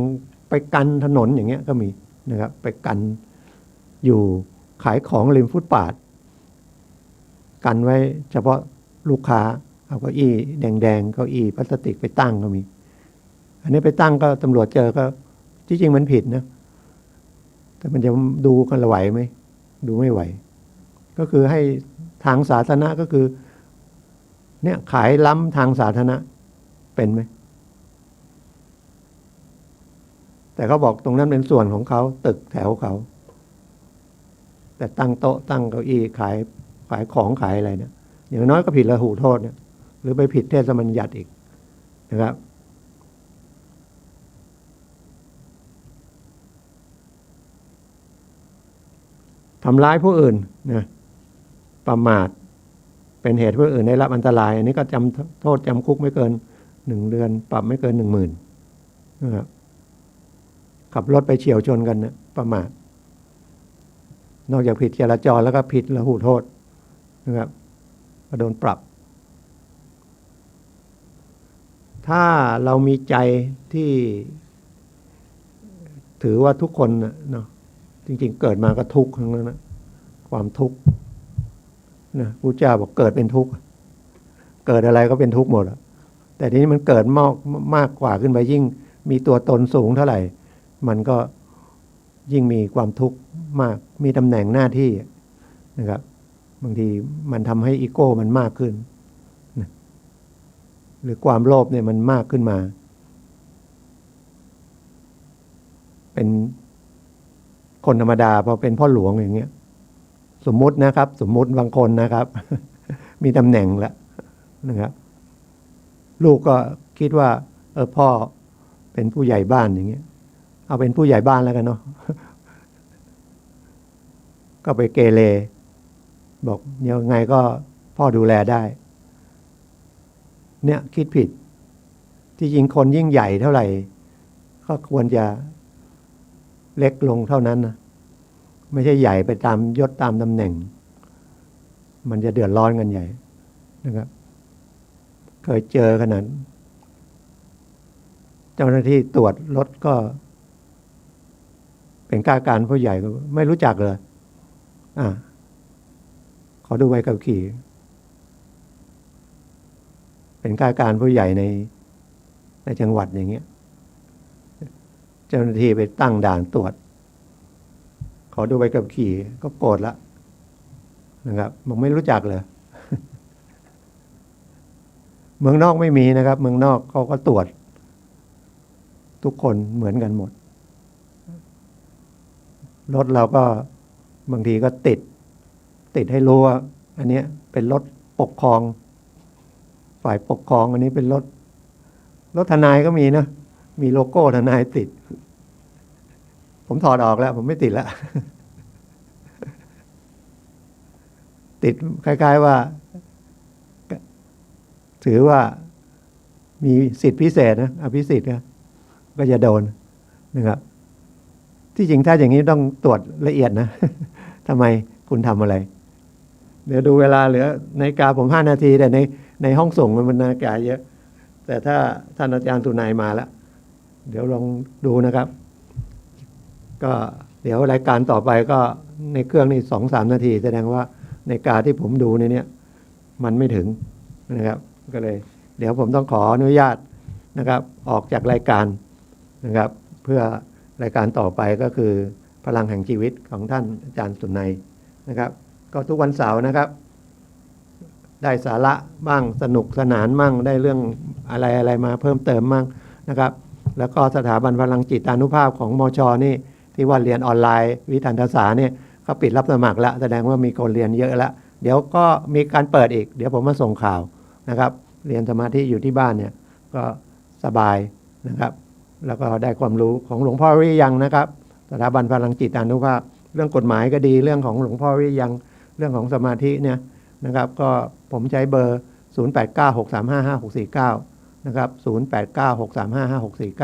ไปกันถนนอย่างเงี้ยก็มีนะครับไปกันอยู่ขายของริมฟุตบาทกันไว้เฉพาะลูกค้าเอาเก้าอี้แดงๆเก้าอี้พลาสติกไปตั้งก็มีอันนี้ไปตั้งก็ตำรวจเจอก็ที่จริงมันผิดนะแต่มันจะดูกันไหวไหมดูไม่ไหวก็คือให้ทางสาธารณะก็คือเนี่ยขายล้ำทางสาธารณะเป็นไหมแต่เขาบอกตรงนั้นเป็นส่วนของเขาตึกแถวเขาแต่ตั้งโต๊ะตั้งเก้าอี้ขายของขายอะไรเนี่ยอย่างน้อยก็ผิดละหูโทษเนี่ยหรือไปผิดเทศบัญญัติอีกนะครับทำร้ายผู้อื่นนะประมาทเป็นเหตุผู้อื่นได้รับอันตรายอันนี้ก็จำโทษจำคุกไม่เกิน1 เดือนปรับไม่เกิน10,000นะครับขับรถไปเฉี่ยวชนกันนะประมาทนอกจากผิดจราจรแล้วก็ผิดละหูโทษนะครับก็โดนปรับถ้าเรามีใจที่ถือว่าทุกคนเนาะจริงๆเกิดมาก็ทุกข์ทั้งนั้นนะความทุกข์นะพระเจ้าบอกเกิดเป็นทุกข์เกิดอะไรก็เป็นทุกข์หมดแต่ทีนี้มันเกิดมากกว่าขึ้นไปยิ่งมีตัวตนสูงเท่าไหร่มันก็ยิ่งมีความทุกข์มากมีตำแหน่งหน้าที่นะครับบางทีมันทำให้อีโก้มันมากขึ้นนะหรือความโลภเนี่ยมันมากขึ้นมาเป็นคนธรรมดาพอเป็นพ่อหลวงอย่างเงี้ยสมมุตินะครับสมมุติบางคนนะครับ มีตำแหน่งแล้วนะครับลูกก็คิดว่าพ่อเป็นผู้ใหญ่บ้านอย่างเงี้ยเอาเป็นผู้ใหญ่บ้านแล้วกันเนาะ ก็ไปเกเรบอกยังไงก็พ่อดูแลได้เนี่ยคิดผิดที่จริงคนยิ่งใหญ่เท่าไหร่ก็ควรจะเล็กลงเท่านั้นนะไม่ใช่ใหญ่ไปตามยศตามตำแหน่งมันจะเดือดร้อนกันใหญ่นะครับเคยเจอขนาดเจ้าหน้าที่ตรวจรถก็เป็นข้าราชการผู้ใหญ่ก็ไม่รู้จักเลยขอดูใบขับขี่เป็นข้าราชการผู้ใหญ่ในจังหวัดอย่างเงี้ยเจ้าหน้าที่ไปตั้งด่านตรวจขอดูใบขับขี่ก็โกรธละนะครับบอกไม่รู้จักเลย เมืองนอกไม่มีนะครับเมืองนอกเขาก็ตรว ทุกคนเหมือนกันหมดรถเราก็บางทีก็ติดให้รู้ว่าอันนี้เป็นรถปกครองฝ่ายปกครองอันนี้เป็นรถทนายก็มีนะมีโลโก้ทนายติดผมถอดออกแล้วผมไม่ติดแล้ว ติดคล้ายๆว่าถือว่ามีสิทธิพิเศษนะอภิสิทธิ์ก็จะโดนนะครับที่จริงถ้าอย่างนี้ต้องตรวจละเอียดนะ ทำไมคุณทำอะไรเดี๋ยวดูเวลาเหลือนาฬิกาผม5 นาทีแต่ในห้องส่งมันนาฬิกาเยอะแต่ถ้าท่านอาจารย์ตุนายมาแล้วเดี๋ยวลองดูนะครับก็เดี๋ยวรายการต่อไปก็ในเครื่องนี่2-3 นาทีแสดงว่านาฬิกาที่ผมดูในนี้มันไม่ถึงนะครับก็เลยเดี๋ยวผมต้องขออนุญาตนะครับออกจากรายการนะครับเพื่อรายการต่อไปก็คือพลังแห่งชีวิตของท่านอาจารย์สุนัยนะครับก็ทุกวันเสาร์นะครับได้สาระบ้างสนุกสนานมั่งได้เรื่องอะไรมาเพิ่มเติมมั่งนะครับแล้วก็สถาบันพลังจิตานุภาพของมช.นี่ที่ว่าเรียนออนไลน์วิทันทศาเนี่ยเขาปิดรับสมัครแล้วแสดงว่ามีคนเรียนเยอะแล้วเดี๋ยวก็มีการเปิดอีกเดี๋ยวผมมาส่งข่าวนะครับเรียนสมาธิอยู่ที่บ้านเนี่ยก็สบายนะครับแล้วก็ได้ความรู้ของหลวงพ่อวิริยังนะครับสถาบันพลังจิตอานุภาพเรื่องกฎหมายก็ดีเรื่องของหลวงพ่อวิริยังเรื่องของสมาธิเนี่ยนะครับก็ผมใช้เบอร์ 0896355649 นะครับ 0896355649